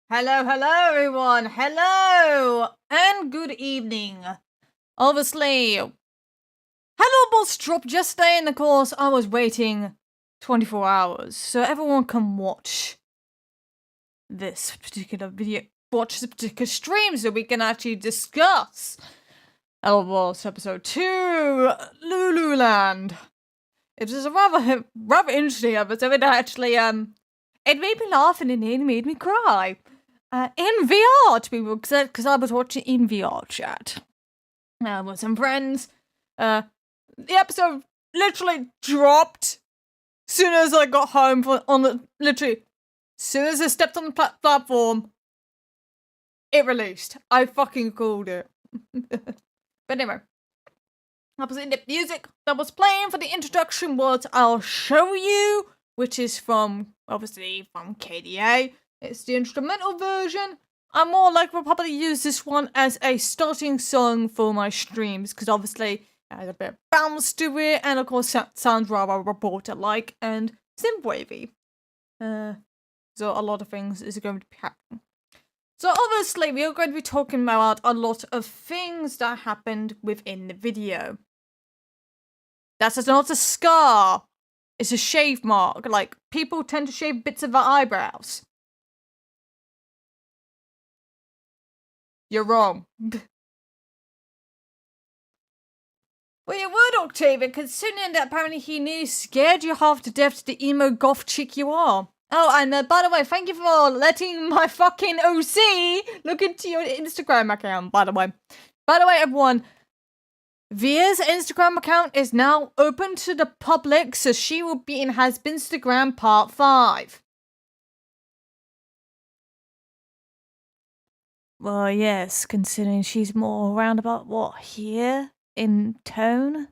Hello, everyone. Hello, and good evening. Obviously, Hello Boss dropped yesterday, and of course, I was waiting 24 hours so everyone can watch this particular video, watch this particular stream, so we can actually discuss Hello Boss Episode 2, Lululand. It was a rather interesting episode. It actually, it made me laugh and it made me cry. In VR, to be because I was watching in VR chat with some friends. The episode literally dropped soon as I got home soon as I stepped on the platform. It released. I fucking called it. But anyway, opposite the music that was playing for the introduction was "I'll Show You," which is obviously from KDA. It's the instrumental version. I'm more likely to probably use this one as a starting song for my streams, because obviously it has a bit of bounce to it, and of course it sounds rather reporter-like and synthwavy. So a lot of things is going to be happening. So obviously we are going to be talking about a lot of things that happened within the video. That's not a scar. It's a shave mark. Like, people tend to shave bits of their eyebrows. You're wrong. Well, you would, Octavia, considering that apparently he nearly scared you half to death to the emo goth chick you are. Oh, and by the way, thank you for letting my fucking OC look into your Instagram account, by the way. By the way, everyone, Via's Instagram account is now open to the public, so she will be in Hazbinstagram Part 5. Well, yes, considering she's more around about, here in tone?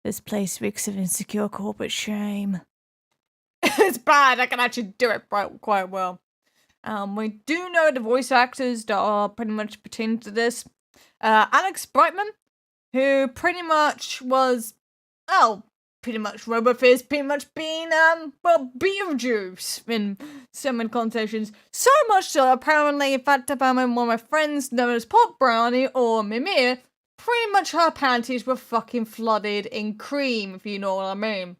This place reeks of insecure corporate shame. It's bad, I can actually do it quite well. We do know the voice actors that are pretty much pertaining to this. Alex Brightman, who pretty much was, pretty much Robofizz, pretty much being, Beetlejuice in some connotations. So much so, apparently, in fact, one of my friends known as Pop Brownie or Mimir, pretty much her panties were fucking flooded in cream, if you know what I mean.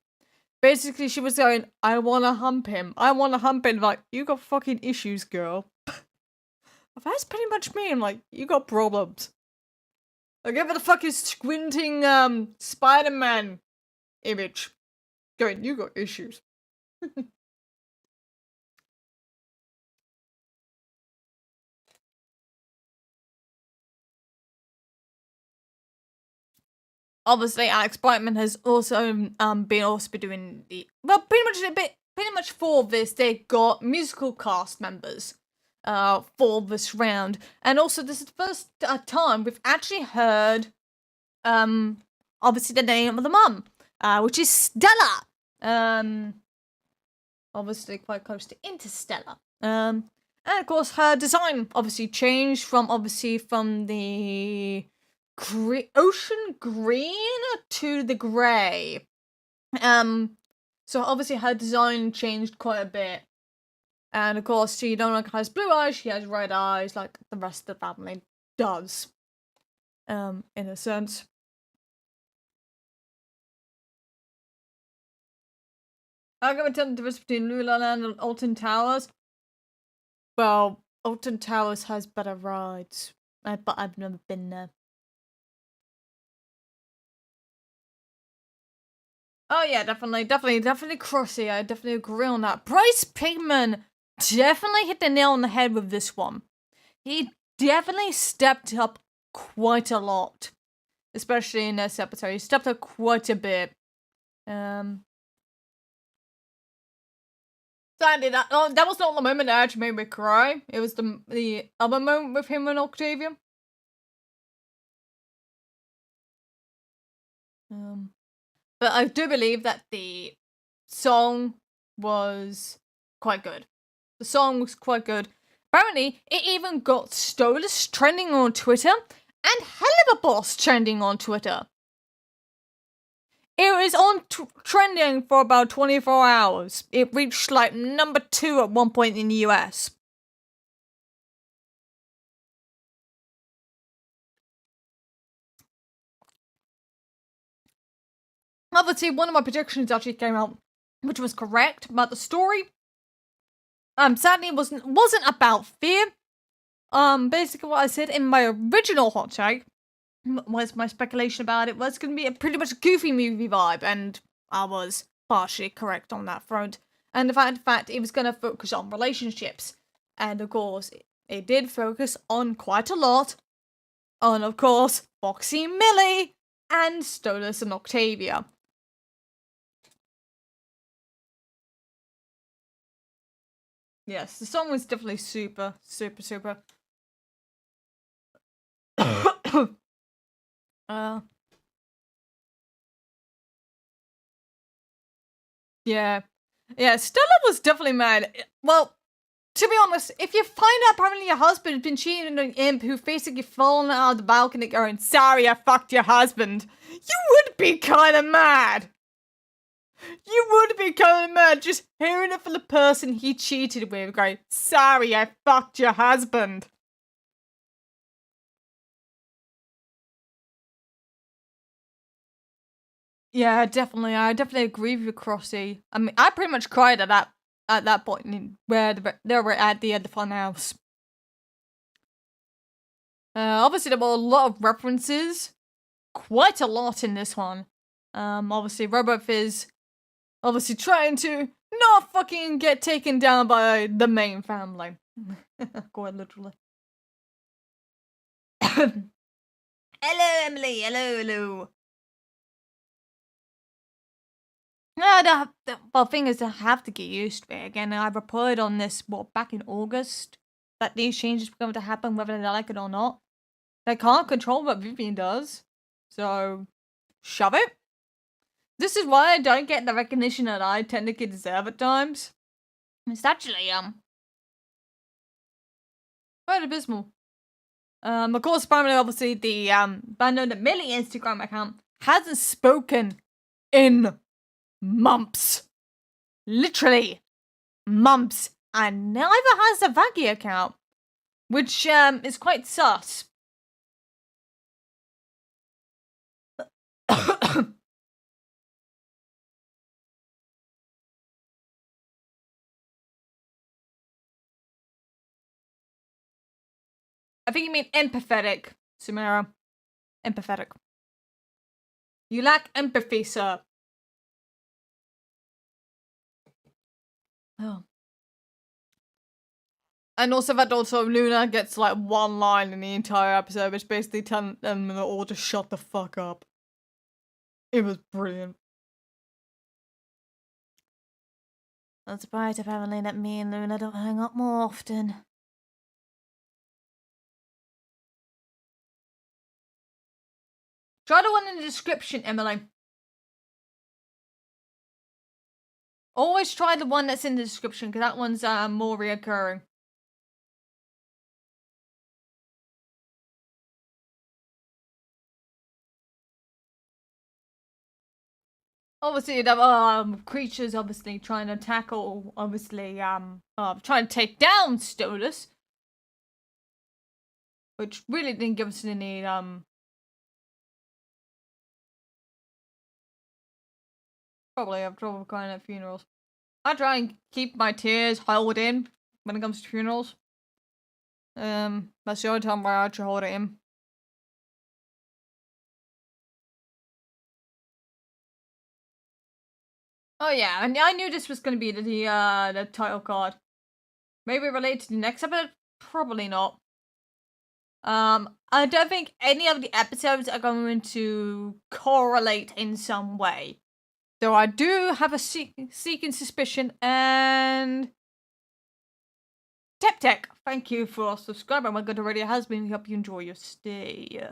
Basically, she was going, I wanna hump him. Like, you got fucking issues, girl. That's pretty much me. I'm like, you got problems. I give it a fucking squinting, Spider-Man image. Going, you got issues. Obviously, Alex Brightman has also been doing pretty much for this. They got musical cast members for this round, and also this is the first time we've actually heard obviously the name of the mum, which is Stella. Obviously quite close to Interstellar. And of course her design obviously changed from the ocean green to the grey. So obviously her design changed quite a bit. And of course she no longer has blue eyes, she has red eyes like the rest of the family does. In a sense. I'm going to tell the difference between Lululand and Alton Towers. Well, Alton Towers has better rides, but I've never been there. Oh yeah, definitely Crossy. I definitely agree on that. Bryce Pigman definitely hit the nail on the head with this one. He definitely stepped up quite a lot, especially in this episode. He stepped up quite a bit. Sadly, that was not the moment that actually made me cry. It was the other moment with him and Octavia. But I do believe that the song was quite good. The song was quite good. Apparently, it even got Stolas trending on Twitter and Helluva Boss trending on Twitter. It was on trending for about 24 hours. It reached like number 2 at one point in the US. obviously one of my predictions actually came out, which was correct about the story. Sadly, it wasn't about fear. Basically what I said in my original hot take was my speculation about it was going to be a pretty much goofy movie vibe, and I was partially correct on that front. And the fact it was going to focus on relationships, and of course it did focus on quite a lot on, of course, Foxy Millie and Stolas and Octavia. Yes, the song was definitely super. Yeah. Yeah, Stella was definitely mad. Well, to be honest, if you find out apparently your husband has been cheating on an imp who's basically fallen out of the balcony going, sorry, I fucked your husband, you would be kind of mad. You would be kind of mad just hearing it from the person he cheated with going, sorry, I fucked your husband. Yeah, definitely. I definitely agree with you, Crossy. I mean, I pretty much cried at that point where they were at the end of Fun House. Obviously, there were a lot of references, quite a lot in this one. Obviously, RoboFizz, obviously trying to not fucking get taken down by the main family. Quite literally. Hello, Emily. Hello. No, well, thing is, I have to get used to it again. I reported on this, back in August, that these changes were going to happen, whether they like it or not. They can't control what Vivienne does, so shove it. This is why I don't get the recognition that I technically deserve at times. It's actually, quite abysmal. Of course, apparently, obviously, the, Fandom the Millie Instagram account hasn't spoken in months. Literally months. And neither has the Vaggy account, which is quite sus. I think you mean empathetic, Sumera. Empathetic. You lack empathy, sir. Oh. And also that Luna gets like one line in the entire episode, which basically telling them all to shut the fuck up. It was brilliant. I'm surprised apparently that me and Luna don't hang up more often. Try the one in the description, Emily. Always try the one that's in the description, because that one's more reoccurring. Obviously, the creatures obviously trying to tackle, obviously, trying to take down Stolas. Which really didn't give us any, probably have trouble crying at funerals. I try and keep my tears held in when it comes to funerals. That's the only time where I actually hold it in. Oh yeah, and I knew this was going to be the title card. Maybe related to the next episode? Probably not. I don't think any of the episodes are going to correlate in some way. Though I do have a seeking suspicion, and Tech, thank you for subscribing. My good already has been. Hope you enjoy your stay.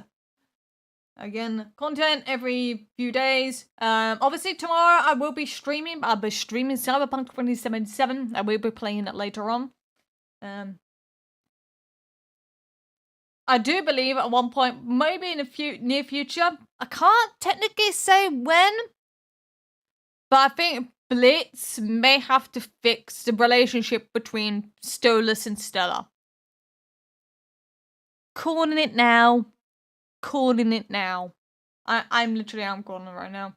Again, content every few days. Obviously tomorrow I will be streaming. I'll be streaming Cyberpunk 2077. I will be playing it later on. I do believe at one point, maybe in the near future, I can't technically say when, but I think Blitz may have to fix the relationship between Stolas and Stella. Calling it now. I'm calling it right now.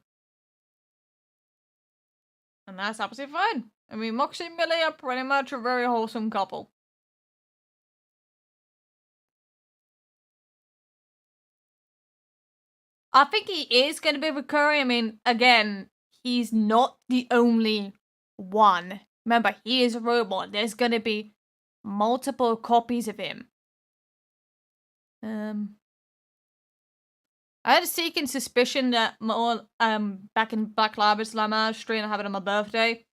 And that's absolutely fine. I mean, Moxie and Millie are pretty much a very wholesome couple. I think he is going to be recurring. I mean, again, he's not the only one. Remember, he is a robot. There's going to be multiple copies of him. I had a sneaking suspicion that more back in Black Lives Matter stream I have it on my birthday.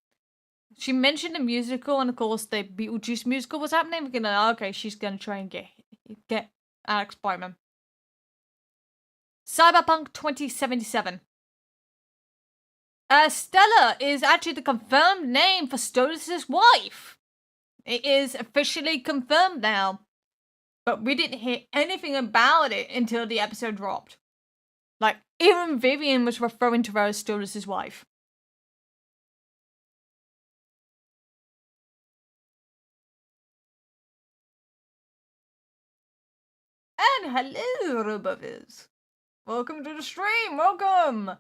She mentioned a musical, and of course the Beetlejuice musical was happening. We're gonna okay, she's gonna try and get Alex Bowman. Cyberpunk 2077. Stella is actually the confirmed name for Stolas' wife. It is officially confirmed now. But we didn't hear anything about it until the episode dropped. Like, even Vivienne was referring to her as Stolas' wife. And hello, Roboviz. Welcome to the stream, welcome!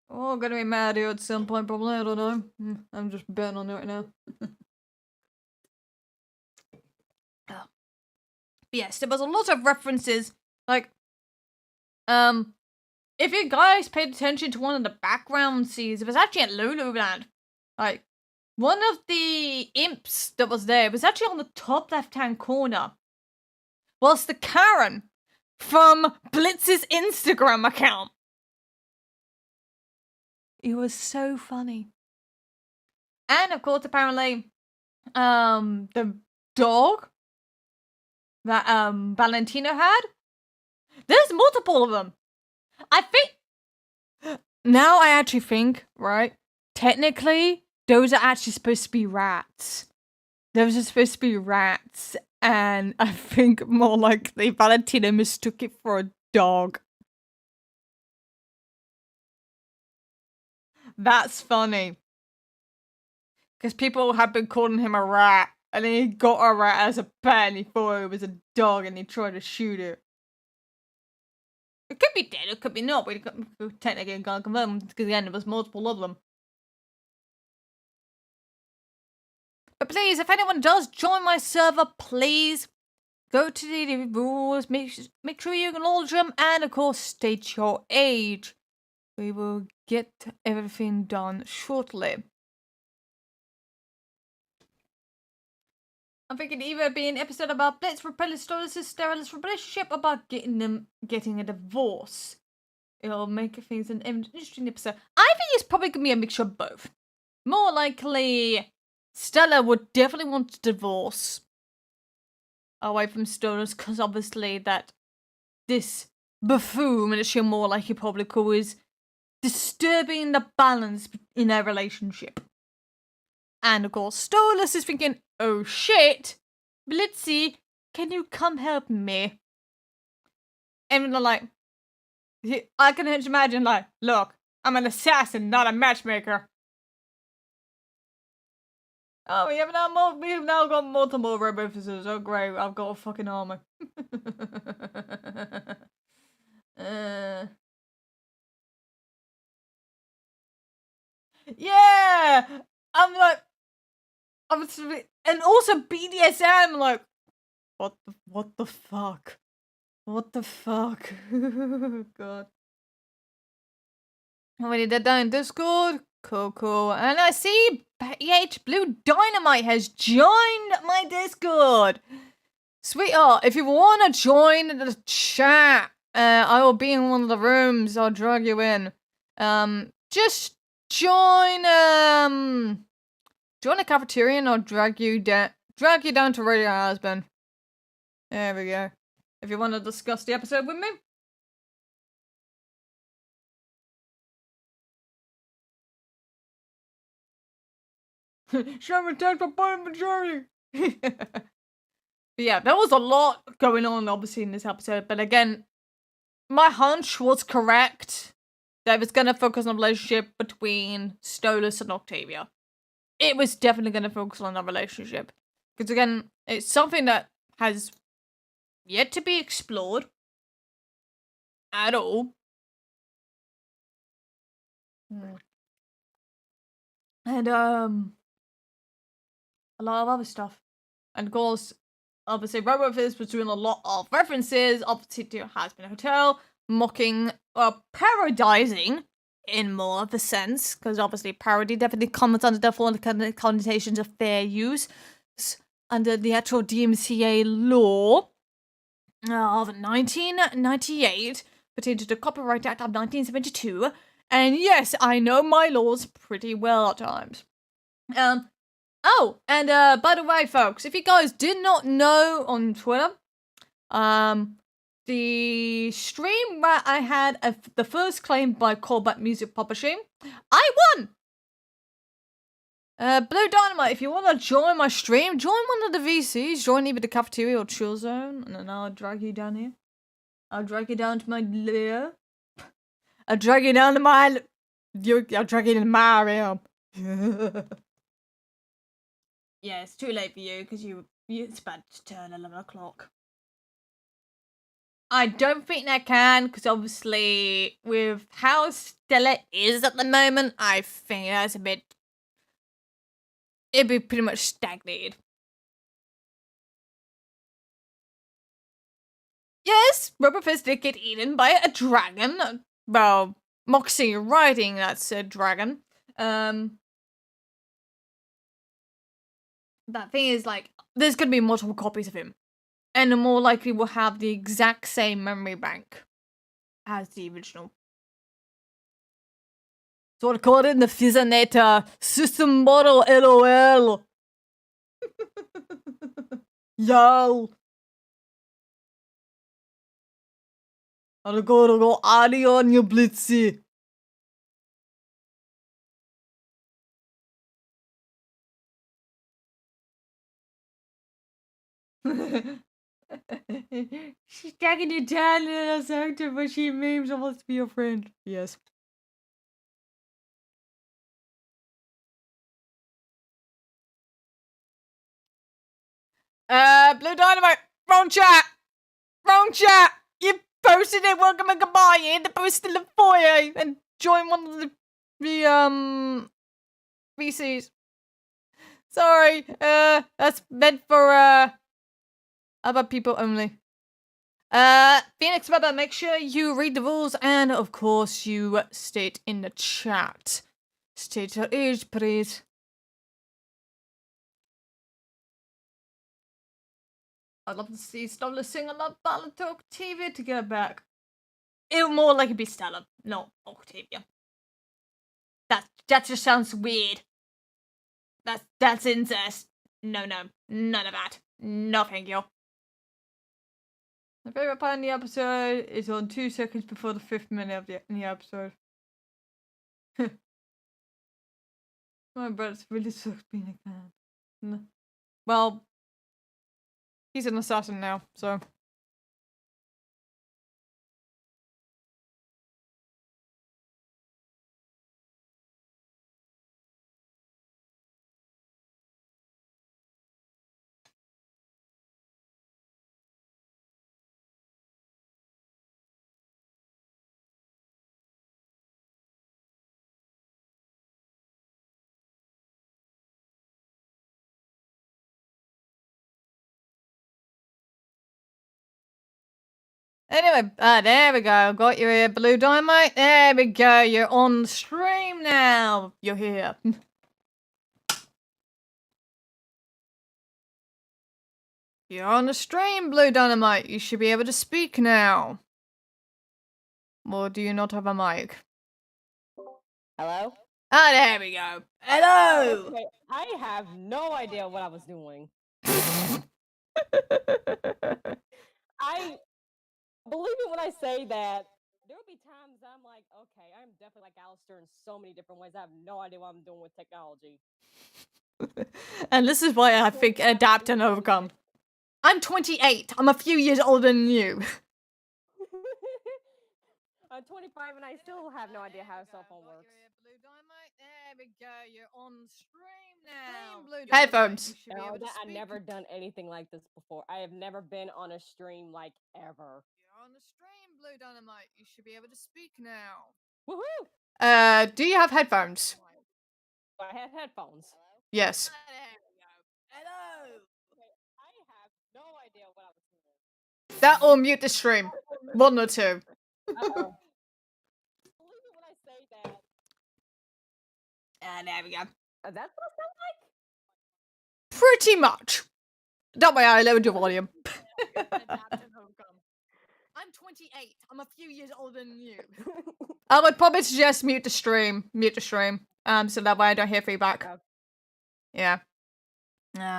Oh, gonna be mad here at some point, probably, I don't know. I'm just betting on it right now. Oh. Yes, there was a lot of references, like, if you guys paid attention to one of the background scenes, it was actually at Lululand. Like, one of the imps that was there was actually on the top left-hand corner. Whilst the Karen from Blitz's Instagram account. It was so funny. And of course, apparently, the dog that Valentino had, there's multiple of them. I think now I actually think, right? Technically, those are actually supposed to be rats. Those are supposed to be rats, and I think more likely Valentino mistook it for a dog. That's funny. Because people have been calling him a rat, and then he got a rat as a pet, and he thought it was a dog, and he tried to shoot it. It could be dead, it could be not, but we technically can't confirm, because again, there was multiple of them. But please, if anyone does join my server, please go to the rules, make sure you acknowledge them, and of course, state your age. We will get everything done shortly. I'm thinking either be an episode about Blitz repelling Stolas' sterilist relationship, about getting a divorce. It'll make things an interesting episode. I think it's probably gonna be a mixture of both. More likely, Stella would definitely want to divorce away from Stolas, because obviously that this buffoon, and it's more like you probably call, is disturbing the balance in their relationship. And of course, Stolas is thinking, oh shit, Blitzy, can you come help me? And they're like, I can just imagine, like, look, I'm an assassin, not a matchmaker. Oh, we have now got multiple robot officers. Oh great, I've got a fucking armor. Yeah, I'm like, and also BDSM, like, what the fuck? What the fuck? God. Already they're down in Discord. Cool. And I see Blue Dynamite has joined my Discord. Sweetheart, if you want to join the chat, I will be in one of the rooms. I'll drag you in. Just join the cafeteria and I'll drag you down to Radio Hazbin. There we go. If you want to discuss the episode with me. Sherman attacked by majority. But yeah, there was a lot going on obviously in this episode. But again, my hunch was correct. That it was going to focus on the relationship between Stolas and Octavia. It was definitely going to focus on that relationship. Because again, it's something that has yet to be explored at all. And a lot of other stuff. And of course, obviously, RoboFizz was doing a lot of references, obviously, to Hazbin Hotel, mocking, parodizing, in more of a sense, because obviously parody definitely comes under the full connotations of fair use under the actual DMCA law of 1998, pertaining to the Copyright Act of 1972. And yes, I know my laws pretty well at times. Oh, and by the way, folks, if you guys did not know on Twitter, the stream where I had the first claim by Callback Music Publishing, I won! Blue Dynamite, if you want to join my stream, join one of the VCs, join either the cafeteria or chill zone, and then I'll drag you down here. I'll drag you down to my lair. I'll drag you down to my... I'll drag you into my realm. Yeah, it's too late for you, because it's about to turn 11 o'clock. I don't think they can, because obviously, with how Stella is at the moment, I think that's a bit... It'd be pretty much stagnated. Yes, RoboFizz did get eaten by a dragon. Well, Moxie riding that said dragon. That thing is, like, there's gonna be multiple copies of him. And more likely will have the exact same memory bank as the original. So I call it in the Fizzonator system model LOL. Yo. I'll go Adi on your Blitzy. She's tagging you down in a sector, but she memes and wants to be your friend. Yes. Blue Dynamite, wrong chat! Wrong chat! You posted it, welcome and goodbye, you need to post in the foyer and join one of the VCs. Sorry, that's meant for, other people only. Phoenix Weather, make sure you read the rules and, of course, you state in the chat. State your age, please. I'd love to see Stella sing a love ballad to Octavia to get her back. It would more likely be Stella, not Octavia. That just sounds weird. That's incest. No, none of that. No, thank you. My favorite part in the episode is on 2 seconds before the 5th minute of the episode. My brother really sucks being a fan. Well, he's an assassin now, so. Anyway, there we go. Got your ear, Blue Dynamite. There we go. You're on stream now. You're here. You're on the stream, Blue Dynamite. You should be able to speak now. Or do you not have a mic? Hello? Ah, there we go. Hello! Okay, I have no idea what I was doing. I believe it when I say that there will be times I'm like, okay, I'm definitely like Alistair in so many different ways. I have no idea what I'm doing with technology. And this is why I think adapt and overcome. I'm 28. I'm a few years older than you. I'm 25 and I still have no idea how a cell phone works. Blue Dynamite, there we go. You're on stream now. Headphones. I've never done anything like this before. I have never been on a stream like ever. You're on the stream, Blue Dynamite. You should be able to speak now. Woohoo! Do you have headphones? Do I I had headphones. Yes. Hello. Okay, I have no idea what I was doing. That or mute the stream. One or two. Uh-oh. Believe it when I say that. There we go. That's what I sound like? Pretty much. That way I lowered your volume. I'm 28. I'm a few years older than you. I would probably suggest mute the stream. Mute the stream. So that way I don't hear feedback. Okay. Yeah.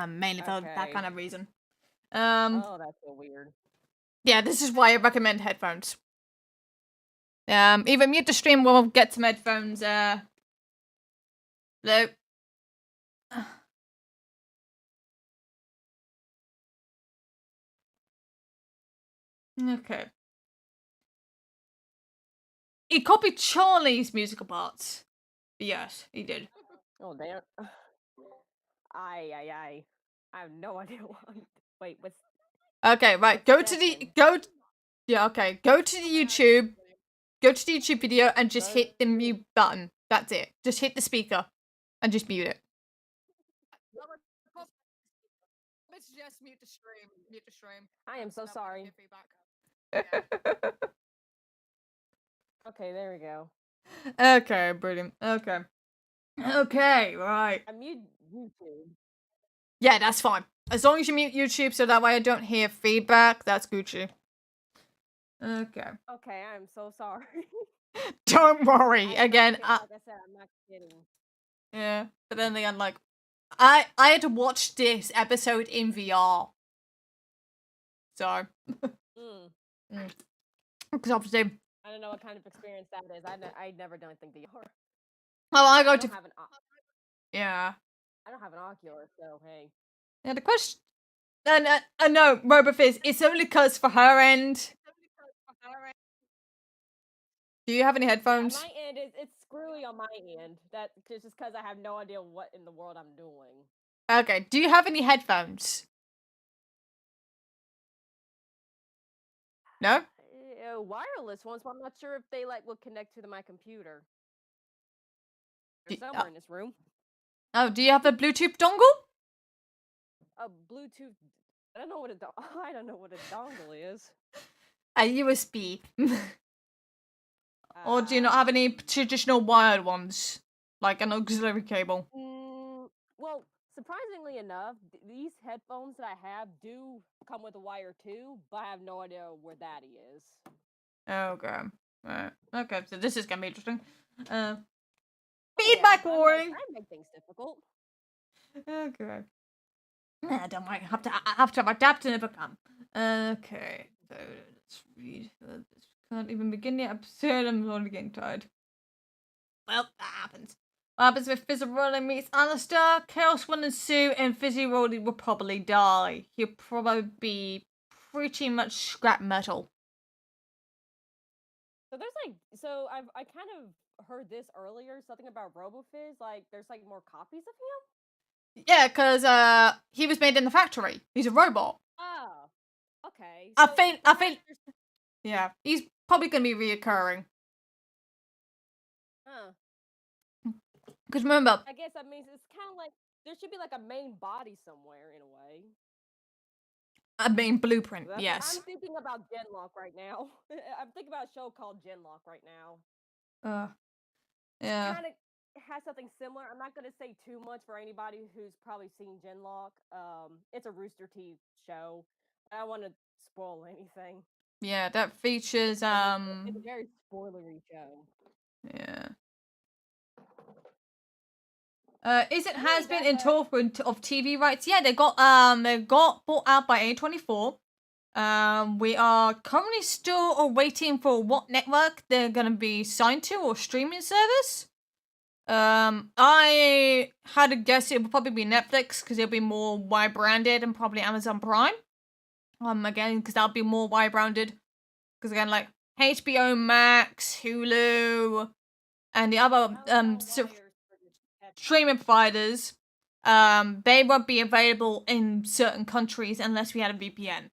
Mainly for that Okay. kind of reason. Oh, that's so weird. Yeah, this is why I recommend headphones. Either mute the stream or we'll get some headphones. Hello. Okay. He copied Charlie's musical parts. Yes, he did. Oh, damn. I have no idea what. Wait, what's. Okay, right. What's Go to the second? Yeah, okay. Go to the YouTube. Go to the YouTube video and just hit the mute button. That's it. Just hit the speaker and just mute it. Just mute the stream. Mute the stream. I am so sorry. Yeah. Okay, there we go. Okay, brilliant. Okay. Okay, right. I mute YouTube. Yeah, that's fine. As long as you mute YouTube so that way I don't hear feedback, that's Gucci. Okay. Okay, I am so sorry. Don't worry. Again, like I said, I'm not kidding. yeah. But then again, like, I had to watch this episode in VR. So. Because obviously. I don't know what kind of experience that is. I never done anything VR. Oh, I don't to. Have an, yeah. I don't have an Oculus, so hey. Yeah, the question. No, RoboFizz, it's only because for her end. Do you have any headphones? Yeah, my end it's screwy on my end. That just because I have no idea what in the world I'm doing. Okay, do you have any headphones? No? Wireless ones, but I'm not sure if they will connect to my computer. They're somewhere in this room. Oh, do you have a Bluetooth dongle? A Bluetooth. I don't know what I don't know what a dongle is. A USB. Or do you not have any traditional wired ones? Like an auxiliary cable? Well, surprisingly enough, these headphones that I have do come with a wire too, but I have no idea where that is. Okay. Right. Okay, so this is gonna be interesting. Feedback warning! I make things difficult. Okay. Nah, don't worry. I have to adapt and overcome. Okay. So let's read. Can't even begin the episode. I'm already getting tired. Well, that happens. What happens if Fizzy Rolly meets Alistair? Chaos will ensue and Fizzy Rolly will probably die. He'll probably be pretty much scrap metal. So there's I kind of heard this earlier, something about RoboFizz, there's more copies of him? Yeah, because he was made in the factory. He's a robot. Oh. Okay. So I think yeah, he's probably gonna be reoccurring. Huh. Because remember, I guess that means it's kind of like there should be a main body somewhere in a way. A main blueprint, yes. I'm thinking about Genlock right now. I'm thinking about a show called Genlock right now. Yeah. It kind of has something similar. I'm not going to say too much for anybody who's probably seen Genlock. It's a Rooster Teeth show. I don't want to spoil anything. Yeah, that features It's a very spoilery show. Yeah. Is it Hazbin in talk of TV rights? Yeah, they got bought out by A24. We are currently still waiting for what network they're gonna be signed to or streaming service. I had a guess it would probably be Netflix because it'll be more wide branded, and probably Amazon Prime. Again, because that'll be more wide branded. Because again, like HBO Max, Hulu, and the other streaming providers, they won't be available in certain countries unless we had a VPN.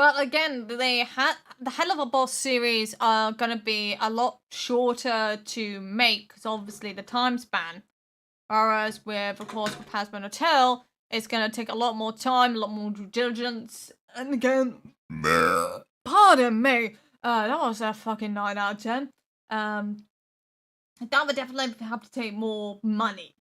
But again, the Helluva Boss series are gonna be a lot shorter to make because obviously the time span. Whereas with, of course, with Hazbin Hotel, it's gonna take a lot more time, a lot more due diligence, and again, pardon me, that was a fucking 9 out of 10. That would definitely have to take more money.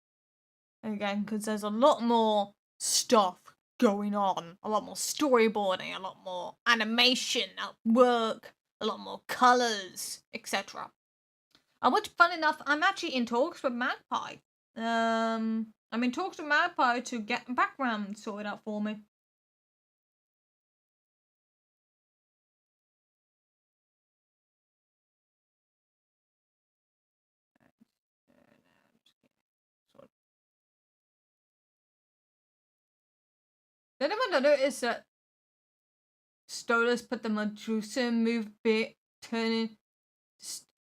Again, because there's a lot more stuff going on, a lot more storyboarding, a lot more animation at work, a lot more colors, etc. Which, fun enough, I'm actually in talks with Magpie. I'm in talks with Magpie to get background sorted out for me. Did anyone notice that Stolas put the Medusa move bit turning?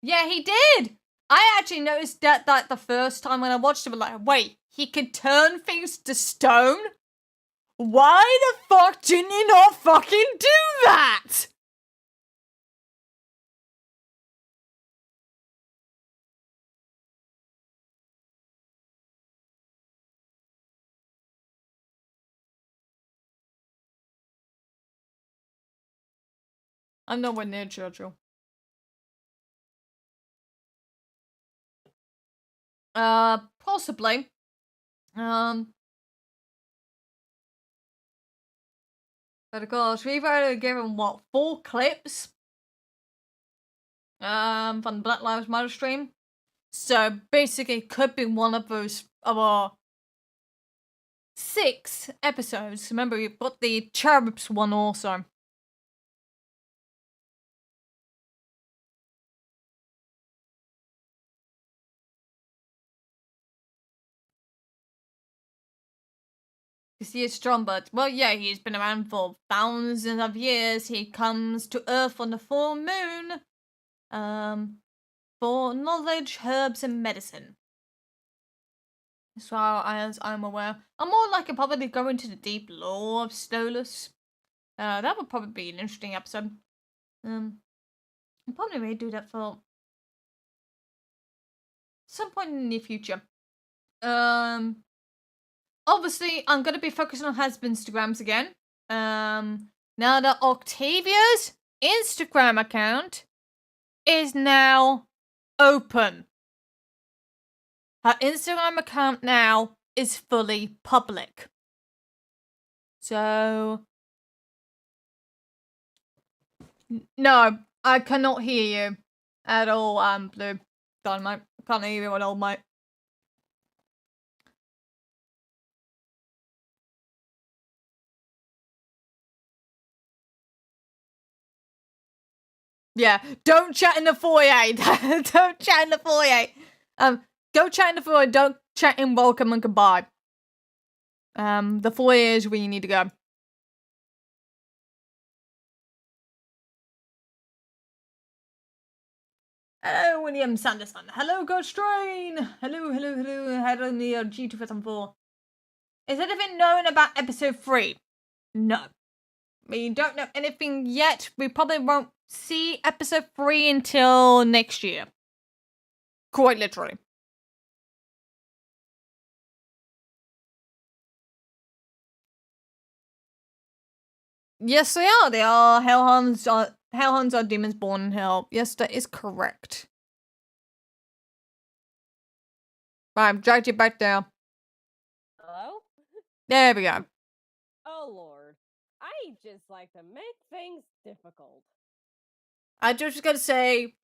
Yeah, he did! I actually noticed that the first time when I watched it, but like, wait, he could turn things to stone? Why the fuck didn't he not fucking do that? I'm nowhere near Churchill. Possibly. But of course, we've already given, what, 4 clips? From the Black Lives Matter stream. So, basically, it could be one of those, of our 6 episodes. Remember, we've got the Cherubs one also. Because he is strong, but, well, yeah, he's been around for thousands of years. He comes to Earth on the full moon, for knowledge, herbs, and medicine. As far as I'm aware. I'm more likely probably go into the deep lore of Stolas. That would probably be an interesting episode. I'll probably may do that for some point in the near future. Obviously, I'm going to be focusing on Hazbin's Instagrams again. Now that Octavia's Instagram account is now open. Her Instagram account now is fully public. So... No, I cannot hear you at all, Blue Dynamite. Can't hear you at all, mate. Yeah, don't chat in the foyer. Don't chat in the foyer. Go chat in the foyer. Don't chat in welcome and goodbye. The foyer is where you need to go. Hello, William Sanderson. Hello, Ghost Train. Hello, Hello, Neo G254. Is anything known about episode 3? No. We don't know anything yet. We probably won't see episode 3 until next year. Quite literally. Yes, they are. They are. Hellhounds are demons born in hell. Yes, that is correct. Right, I've dragged you back down. Hello? There we go. Oh, Lord. I just like to make things difficult. I just gotta say,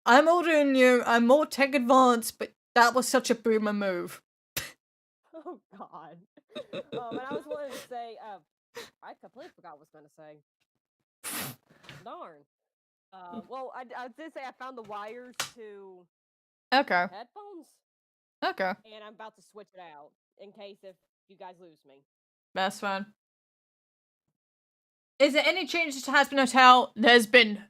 I'm older than you, I'm more tech advanced, but that was such a boomer move. Oh, God. And I was wanting to say, I completely forgot what I was going to say. Darn. Well, I did say I found the wires to Okay. headphones. Okay. And I'm about to switch it out in case if you guys lose me. That's fine. Is there any changes to Hazbin Hotel? There's been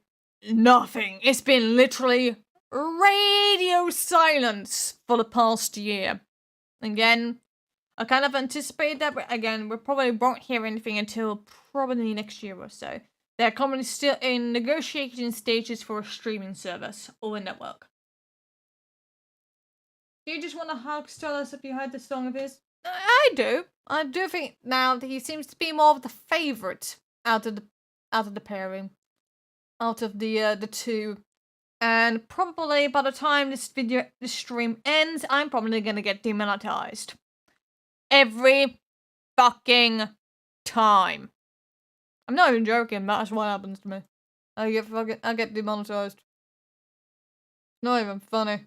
nothing. It's been literally radio silence for the past year. Again, I kind of anticipate that, but again, we probably won't hear anything until probably next year or so. They're currently still in negotiation stages for a streaming service or a network. Do you just want to tell us if you heard the song of his? I do. I do think now that he seems to be more of the favorite out of the pairing, out of the two. And probably by the time this stream ends, I'm probably gonna get demonetized. Every fucking time. I'm not even joking, that's what happens to me. I get demonetized. Not even funny.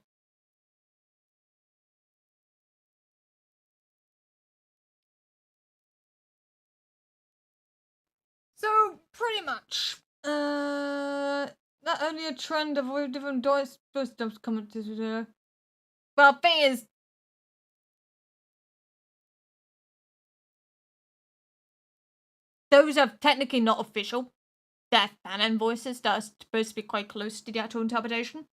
So, pretty much, not only a trend of different DOS stuff's coming to well, thing is, those are technically not official. They're fan voices that are supposed to be quite close to the actual interpretation.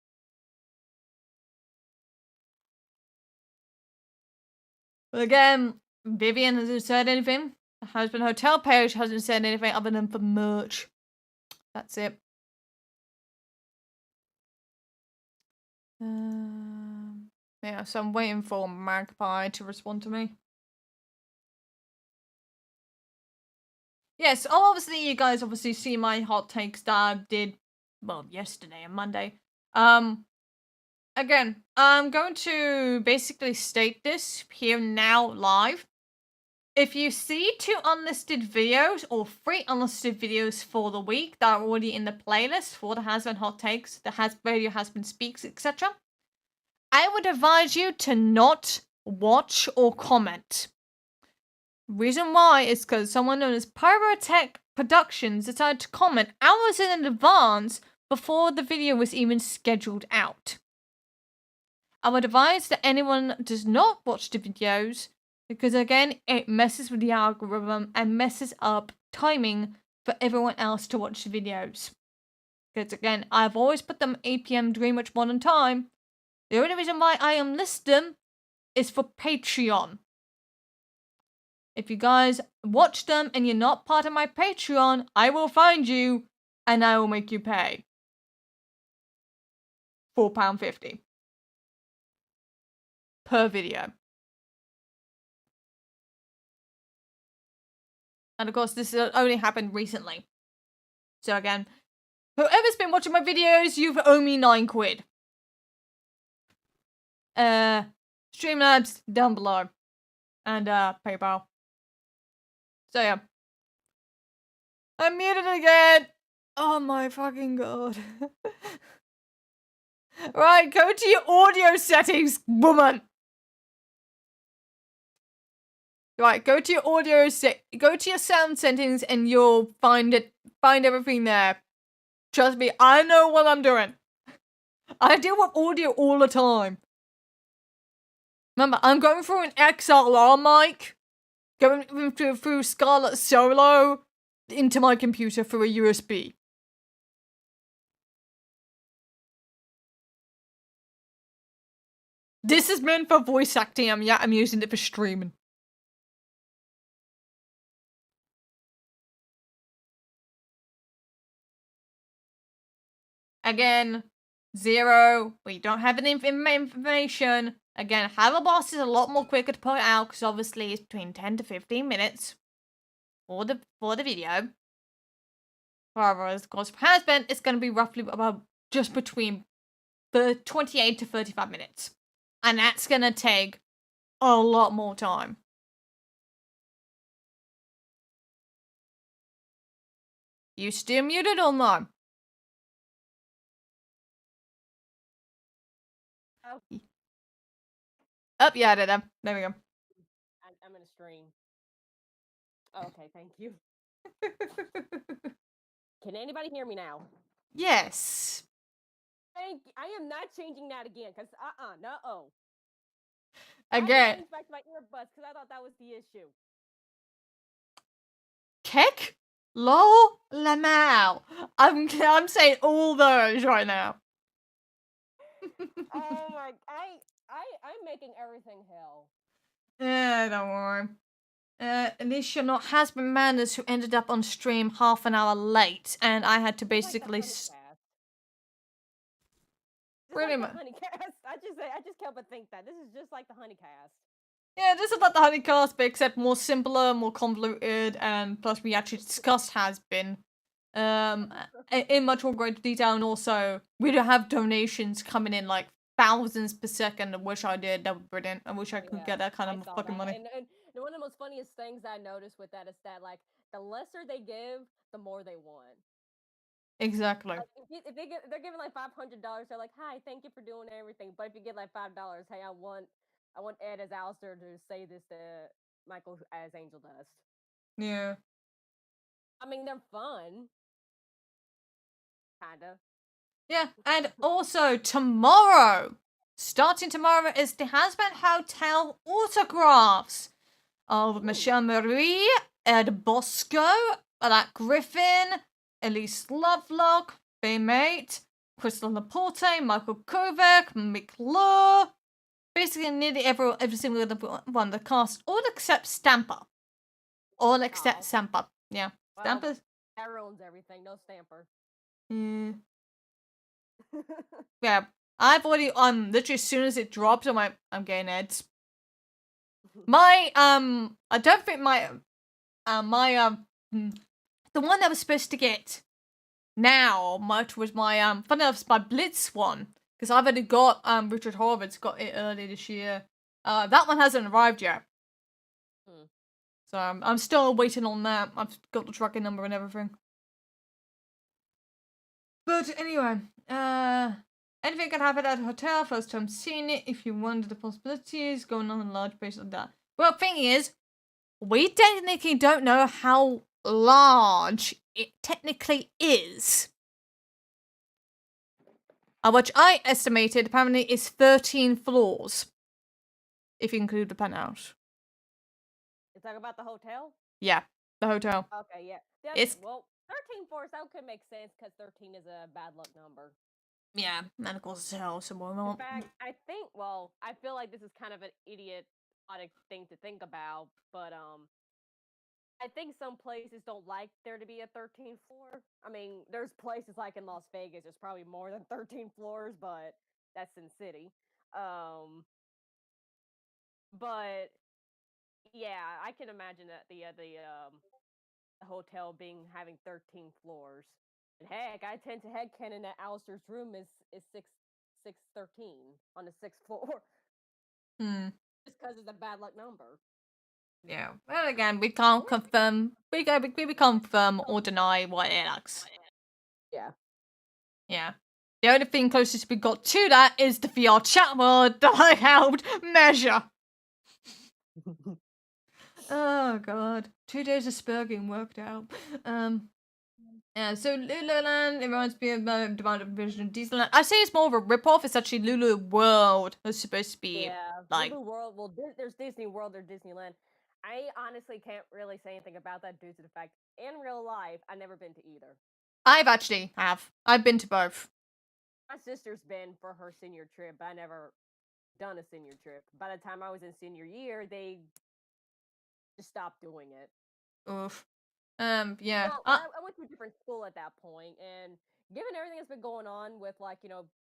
But again, Vivienne hasn't said anything. The Hazbin Hotel page hasn't said anything other than for merch. That's it. Yeah, so I'm waiting for Magpie to respond to me. Yes, obviously you guys obviously see my hot takes that I did, well, yesterday and Monday. Again, I'm going to basically state this here now live. If you see 2 unlisted videos or 3 unlisted videos for the week that are already in the playlist for the Hazbin Hot Takes, the Radio Hazbin Speaks, etc., I would advise you to not watch or comment. Reason why is because someone known as Pyrotech Productions decided to comment hours in advance before the video was even scheduled out. I would advise that anyone does not watch the videos because, again, it messes with the algorithm and messes up timing for everyone else to watch the videos. Because, again, I've always put them 8 PM during much modern time. The only reason why I unlist them is for Patreon. If you guys watch them and you're not part of my Patreon, I will find you and I will make you pay £4.50 per video. And of course, this only happened recently. So again, whoever's been watching my videos, you've owed me £9. Streamlabs down below. And PayPal. So yeah. I'm muted again! Oh my fucking god. Right, go to your audio settings, woman! Right, go to your go to your sound settings and you'll find everything there. Trust me, I know what I'm doing. I deal with audio all the time. Remember, I'm going through an XLR mic, going through Scarlett Solo into my computer through a USB. This is meant for voice acting, I'm using it for streaming. Again, 0. We don't have any information. Again, Helluva Boss is a lot more quicker to put out because obviously it's between 10 to 15 minutes for the video. However, of course, for Hazbin, it's going to be roughly about just between 28 to 35 minutes. And that's going to take a lot more time. You still muted or no? Oh, yeah, I did them. There we go. I'm in a stream. Oh, okay, thank you. Can anybody hear me now? Yes. Thank you. I am not changing that again, because no. Again. I changed back to my earbuds because I thought that was the issue. Kek? Lol? Lamau. I'm saying all those right now. Oh my, I'm making everything hell. Don't worry. At least you're not Hazbin Manners who ended up on stream half an hour late, and I had to It's like the basically honeycast. It's pretty like much. the honeycast. I just can't but think that this is just like the honeycast. Yeah, this is like the honeycast, but except more simpler, more convoluted, and plus we actually discussed Hazbin in much more great detail, and also we do have donations coming in like thousands per second. I wish I did. That would be brilliant. I wish I could get that kind I of saw fucking that. money. And one of the most funniest things I noticed with that is that like the lesser they give, the more they want. Exactly. Like, if they're giving like $500, they're like, "Hi, thank you for doing everything." But if you get like $5, hey, I want Ed as Alistair to say this to Michael as Angel Dust. Yeah. I mean, they're fun, kinda. Yeah, and also tomorrow, starting tomorrow, is the Hazbin Hotel autographs of Michelle Marie, Ed Bosco, Alak Griffin, Elise Lovelock, Baymate, Crystal Laporte, Michael Kovac, Mick Law. Basically, nearly every single one, the cast, all except Stamper. All except Stamper. Yeah. Well, Stamper's. that ruins everything. No Stamper. Yeah. Yeah. I've already, literally as soon as it drops, I'm getting Eds. My, I don't think the one I was supposed to get now much was my, funny enough, it's my Blitz one. Because I've already got, Richard Horvitz got it early this year. That one hasn't arrived yet. So I'm still waiting on that. I've got the tracking number and everything. But anyway, anything can happen at a hotel. First time seeing it. If you wonder the possibilities going on a large place like that. Well, thing is, we technically don't know how large it technically is. Which I estimated apparently is 13 floors. If you include the penthouse. You talking about the hotel? Yeah, the hotel. Okay, yeah. It's well, 13 floors, that could make sense because 13 is a bad luck number. Yeah, and of course it's hell, so why In not? fact, I feel like this is kind of an idiotic thing to think about, but I think some places don't like there to be a 13th floor. I mean, there's places like in Las Vegas, there's probably more than 13 floors, but that's in city. But yeah, I can imagine that the hotel having 13 floors. And heck, I tend to headcanon that Alistair's room is 613 on the 6th floor. Just because it's a bad luck number. Yeah. Well, again, we can't confirm. We confirm or deny what it is. Yeah. Yeah. The only thing closest we got to that is the VR chat word that I held measure. Oh god. 2 days of spurging worked out. Yeah, so Lululand, it reminds me of the Divine Vision of Disneyland. I say it's more of a ripoff. It's actually Lulu World. It's supposed to be like Lulu World. Well, there's Disney World or Disneyland. I honestly can't really say anything about that due to the fact, in real life, I've never been to either. I've been to both. My sister's been for her senior trip, but I never done a senior trip. By the time I was in senior year, they just stopped doing it. Oof. Yeah. Well, I went to a different school at that point, and given everything that's been going on with, like,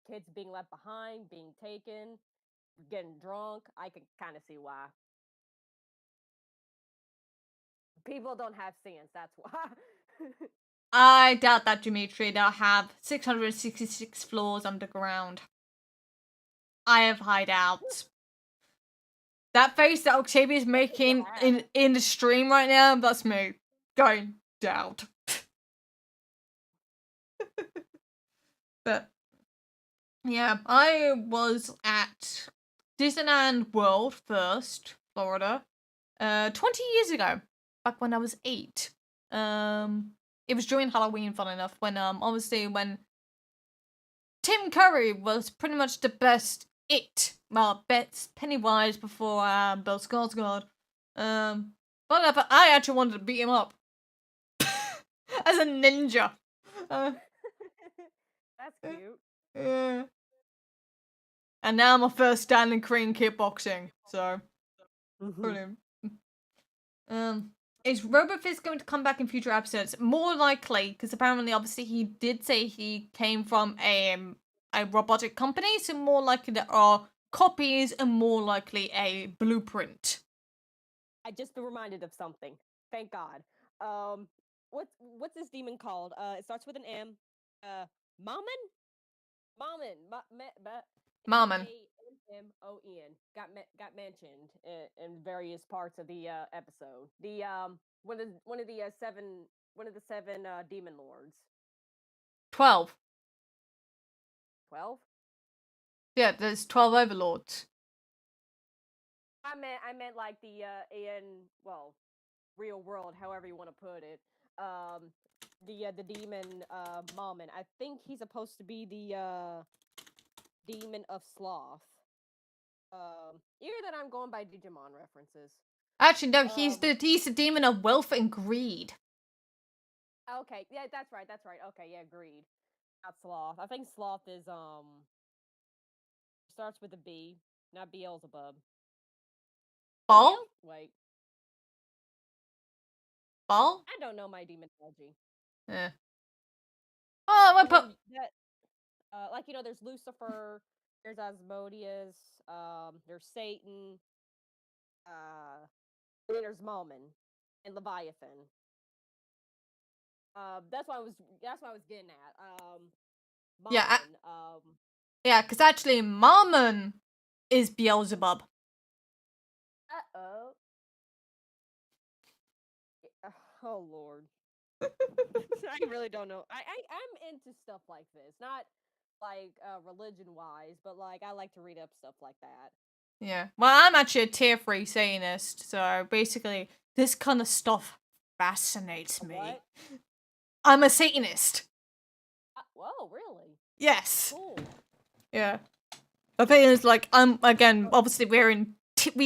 kids being left behind, being taken, getting drunk, I can kind of see why. People don't have sense, that's why. I doubt that, Dimitri. They'll have 666 floors underground. I have hideouts. That face that Octavia is making in the stream right now, that's me. Going doubt. But yeah, I was at Disneyland World first, Florida, 20 years ago, back when I was 8. It was during Halloween, fun enough, when obviously when Tim Curry was pretty much the best best Pennywise before Bill Skarsgård. But I actually wanted to beat him up as a ninja. That's cute. Yeah. And now I'm a first standing Korean kickboxing, so Brilliant. Is RoboFizz going to come back in future episodes? More likely, because apparently, obviously, he did say he came from a robotic company, so more likely there are copies and more likely a blueprint. I just been reminded of something. Thank God. What's this demon called? It starts with an M. Mammon? Mammon. Marmon. Mammon got mentioned in various parts of the episode. The one of the seven demon lords. 12. 12? Yeah, there's 12 overlords. I meant like the real world, however you want to put it. The demon Mammon. I think he's supposed to be the demon of sloth. Either that I'm going by Digimon references. Actually, no, he's the demon of wealth and greed. Okay, yeah, that's right. Okay, yeah, greed. Not sloth. I think sloth is starts with a B, not Beelzebub. Ball? Wait. Ball? I don't know my demonology. Yeah. Oh, I put... like, there's Lucifer, there's Asmodeus, there's Satan, and then there's Mammon and Leviathan. That's what I was getting at. Mammon, yeah, yeah, because actually Mammon is Beelzebub. Uh-oh. Oh, Lord. I really don't know. I'm into stuff like this. Not like religion-wise, but like I like to read up stuff like that. Yeah. Well, I'm actually a tier 3 Satanist, so basically this kind of stuff fascinates me. What? I'm a Satanist. Whoa, really? Yes. Cool. Yeah. The thing is, like, again, obviously we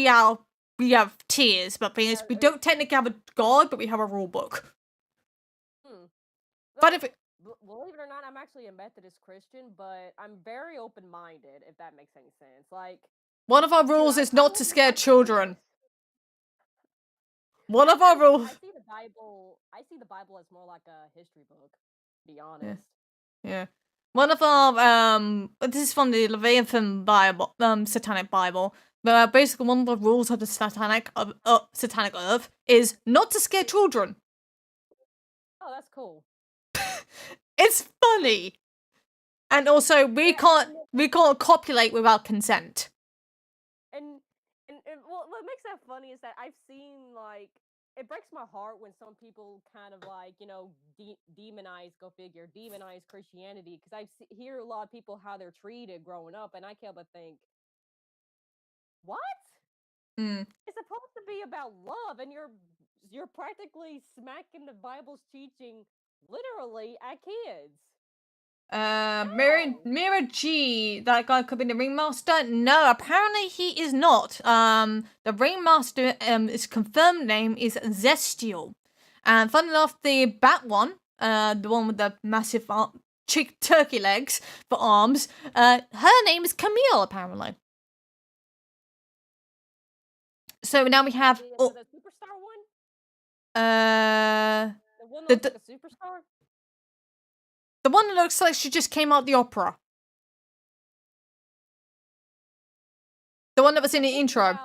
have tiers, but the thing is, we don't technically have a god, but we have a rule book. But if believe it or not, I'm actually a Methodist Christian, but I'm very open-minded, if that makes any sense. Like, one of our rules is not to scare children. One of our rules. I see the Bible as more like a history book, to be honest. Yeah. One of our this is from the Leviathan Bible, Satanic Bible. But basically, one of the rules of the Satanic Earth is not to scare children. Oh, that's cool. It's funny, and also we can't copulate without consent. And what makes that funny is that I've seen, like, it breaks my heart when some people kind of like, demonize, go figure, demonize Christianity, because I hear a lot of people how they're treated growing up, and I can't but think, what? It's supposed to be about love, and you're practically smacking the Bible's teaching literally at kids. Mira G, that guy could be the ringmaster. No, apparently he is not. The ringmaster, his confirmed name is Zestial. And fun enough, the bat one, the one with the massive turkey legs for arms, her name is Camille, apparently. So now we have the superstar one. The one that looks like a superstar. The one that looks like she just came out the opera. The one that was in the intro. I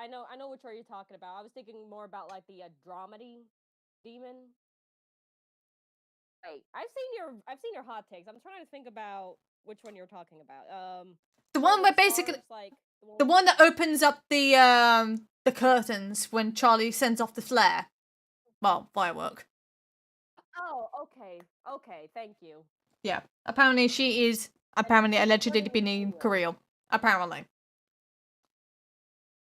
know which one you're talking about. I was thinking more about like the dramedy demon. Wait, I've seen your hot takes. I'm trying to think about which one you're talking about. The one where basically the one that opens up the curtains when Charlie sends off the flare. Well, firework. Oh, okay, thank you. Yeah, apparently she is allegedly been in Korea. Apparently.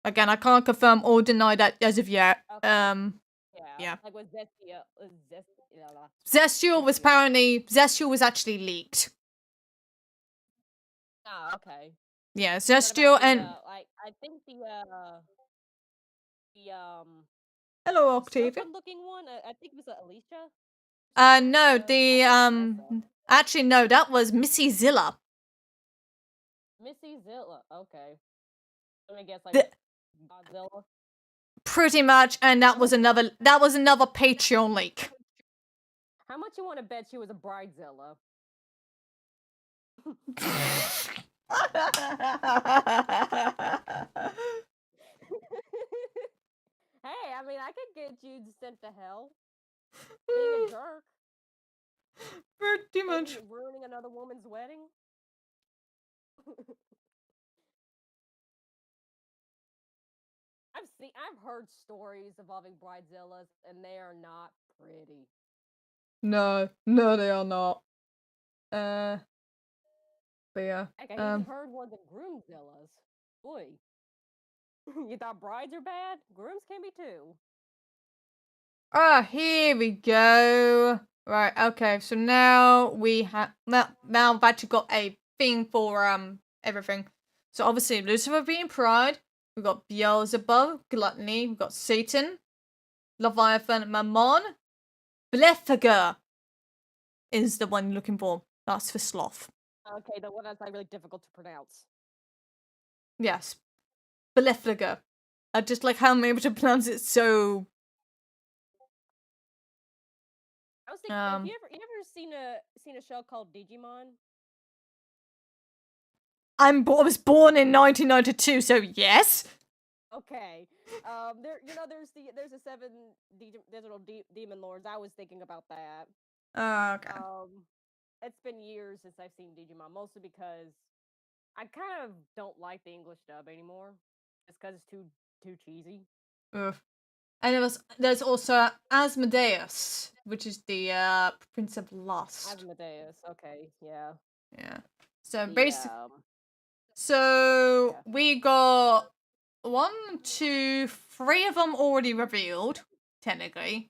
Again, I can't confirm or deny that as of yet. Okay. Yeah. Like with Zestial was actually leaked. Oh, okay. Yeah, Zestial and I think the hello, Octavia. looking one. I think it was Alicia. No, actually no, that was Missy Zilla. Missy Zilla. Okay. Let me guess, like The- Godzilla. Pretty much, and that was another Patreon leak. How much you want to bet she was a bridezilla? Hey, I mean, I could get you sent to hell. Being a jerk. Pretty much. Ruining another woman's wedding. I've heard stories involving bridezillas, and they are not pretty. No, they are not. But yeah. Heck, I even heard one of the groomzillas. Boy. You thought brides are bad? Grooms can be too. Here we go. Right, okay, so now we have now I've actually got a thing for everything. So obviously Lucifer being pride, we've got Beelzebub, gluttony, we've got Satan, Leviathan, Mammon, Beelzebub is the one you're looking for. That's for sloth. Okay, the one that's like really difficult to pronounce. Yes. Beelzebub. I just like how I'm able to pronounce it so. I was thinking, have you ever seen a show called Digimon? I was born in 1992, so yes. Okay. There's a 7 digital demon lords. I was thinking about that. Okay. It's been years since I've seen Digimon, mostly because I kind of don't like the English dub anymore. It's because it's too cheesy. Ugh. And there's also Asmodeus, which is the Prince of Lust. Asmodeus. Okay. Yeah. Yeah. So basically. we got 1, 2, 3 of them already revealed, technically.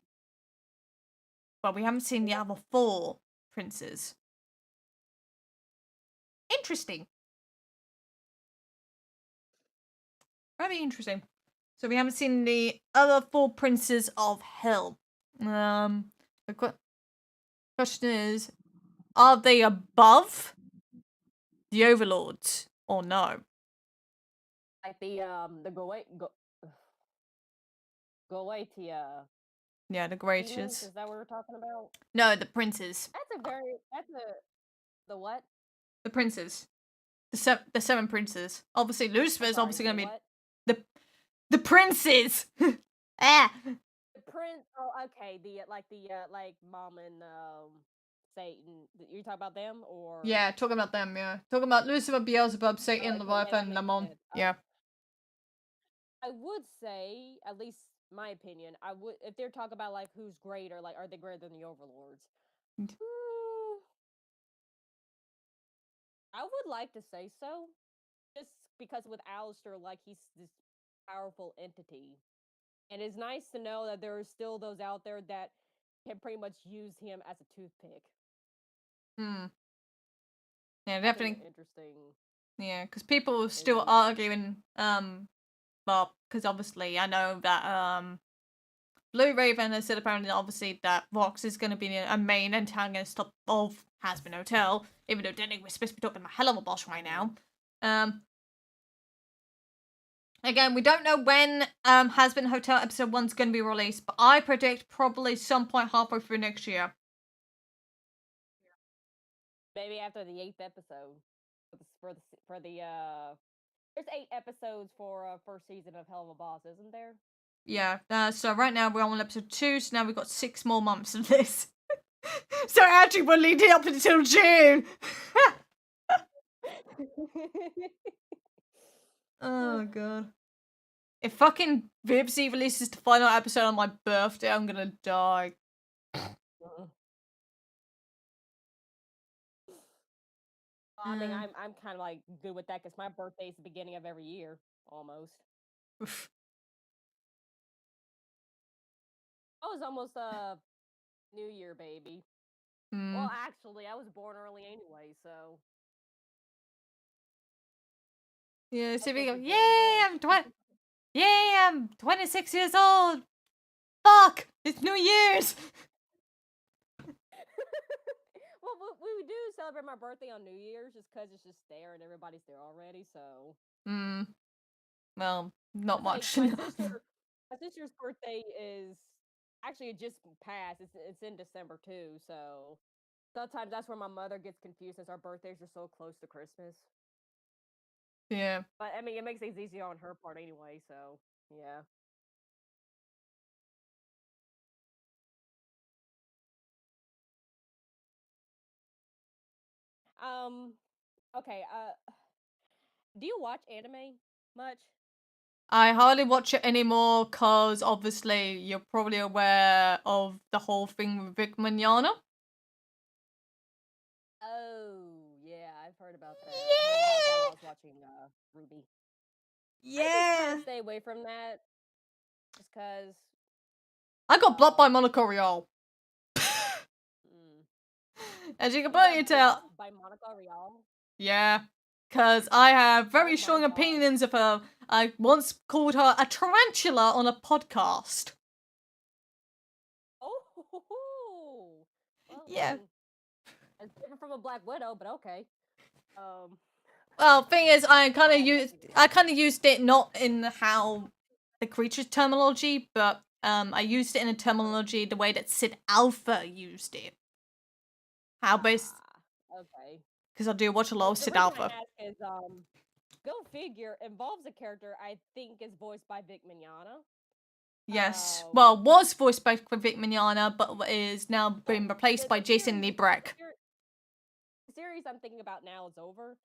But we haven't seen the other 4 princes. Interesting. Very interesting. So we haven't seen the other 4 princes of hell. The question is, are they above the overlords or no? Like the Goetia. Yeah, the Demons? gracious. Is that what we're talking about? No, the princes. The what? The princes. The 7 princes. Obviously, Lucifer's obviously gonna be the princes. Ah. The prince. Oh, okay. The mom and Satan. You talking about them or? Yeah, talking about them. Yeah, talking about Lucifer, Beelzebub, Satan, Okay, Leviathan, that makes Mammon. sense. Yeah. I would say, at least my opinion, I would if they're talking about like who's greater, like are they greater than the overlords? I would like to say so, just because with Alistair, like he's this powerful entity, and it's nice to know that there are still those out there that can pretty much use him as a toothpick. Yeah, definitely Interesting. Yeah, because people are still arguing. Well, because obviously I know that Blue Raven has said apparently obviously that Vox is going to be a main antagonist of Hazbin Hotel, even though technically we're supposed to be talking about Helluva boss right now. Again, we don't know when Hazbin Hotel episode 1's going to be released, but I predict probably some point halfway through next year. Maybe after the 8th episode. For the there's 8 episodes for first season of Helluva Boss, isn't there? Yeah. So right now we're on episode 2, so now we've got 6 more months of this. So actually we're leading up until June. Oh god. If fucking Vivzie releases the final episode on my birthday, I'm gonna die. I mean, I'm kind of like good with that because my birthday is the beginning of every year, almost. I was almost a New Year baby. Well, actually, I was born early anyway, so. Yeah, so we go, yay, I'm 26 years old. Fuck, it's New Year's. Well, we do celebrate my birthday on New Year's just because it's just there and everybody's there already, so. Well, not It's much. like my sister's birthday is actually it just passed. It's in December too, so sometimes that's where my mother gets confused since our birthdays are so close to Christmas. Yeah. But I mean, it makes things easier on her part anyway. So yeah. Um. Okay. Do you watch anime much? I hardly watch it anymore because obviously you're probably aware of the whole thing with Vic Mignogna. Oh yeah, I've heard about that. I heard about that while I was watching Ruby. I just kind Yeah. of stay away from that, just cause. I got blocked by Monaco Real. Mm. As you can You got probably tell. blocked by Monica Real. Yeah. Because I have very Oh my strong god. opinions of her. I once called her a tarantula on a podcast. Oh. Well, Yeah. I mean, it's different from a Black Widow, but okay. Well, thing is, I kind Yeah, of used it not in how the creature's terminology, but I used it in a terminology the way that Sid Alpha used it. How based, okay. because I do watch a lot of The Sid reason I Alpha. ask is Go Figure involves a character I think is voiced by Vic Mignogna. Yes, well, was voiced by Vic Mignogna, but is now been replaced by Jason Lee Breck. The series I'm thinking about now is over.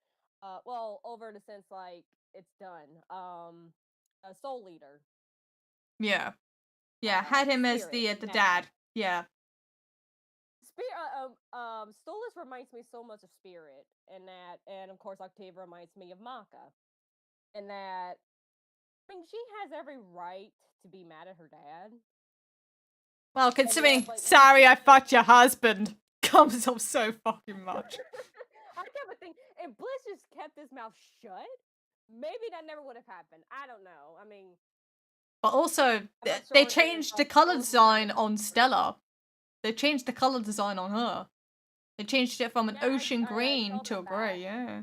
Well, over in the sense like it's done. A Soul Eater. Yeah, had him as Spirit, the Mad. dad. Yeah. Stolas reminds me so much of Spirit, and of course Octavia reminds me of Maka, and that I mean she has every right to be mad at her dad. Well, considering, but sorry, I fucked your husband, comes up so fucking much. I kept thinking, if Bliss just kept his mouth shut, maybe that never would have happened. I don't know. I mean, But also, they changed the color design on Stella. They changed the color design on her. They changed it from an ocean green to a grey, yeah.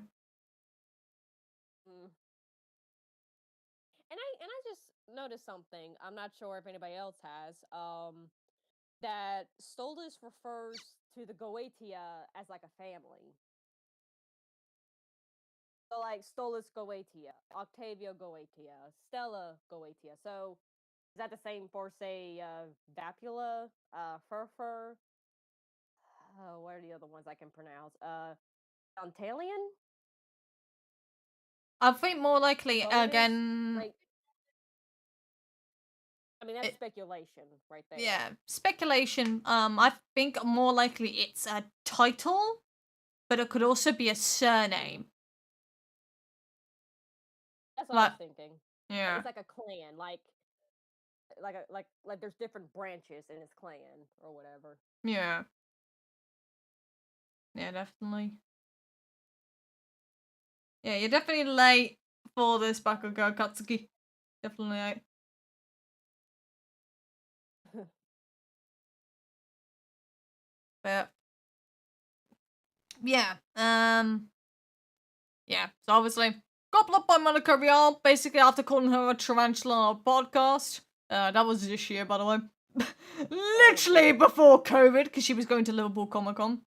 And I just noticed something. I'm not sure if anybody else has. That Stolas refers to the Goetia as like a family. So like Stolas Goetia, Octavia Goetia, Stella Goetia. So is that the same for say Vapula, Furfur? Oh, what are the other ones I can pronounce? Dantalian? I think more likely, Bonus? again... Like, I mean, that's speculation right there. Yeah, speculation. I think more likely it's a title, but it could also be a surname. That's what I was thinking. Yeah. It's like a clan, like there's different branches in his clan or whatever. Yeah. Yeah, definitely. Yeah, you're definitely late for this Bakugo Katsuki. Definitely late. But yeah, yeah. So obviously, got blocked by Monica Real basically after calling her a tarantula on a podcast. That was this year, by the way. Literally before COVID, because she was going to Liverpool Comic Con.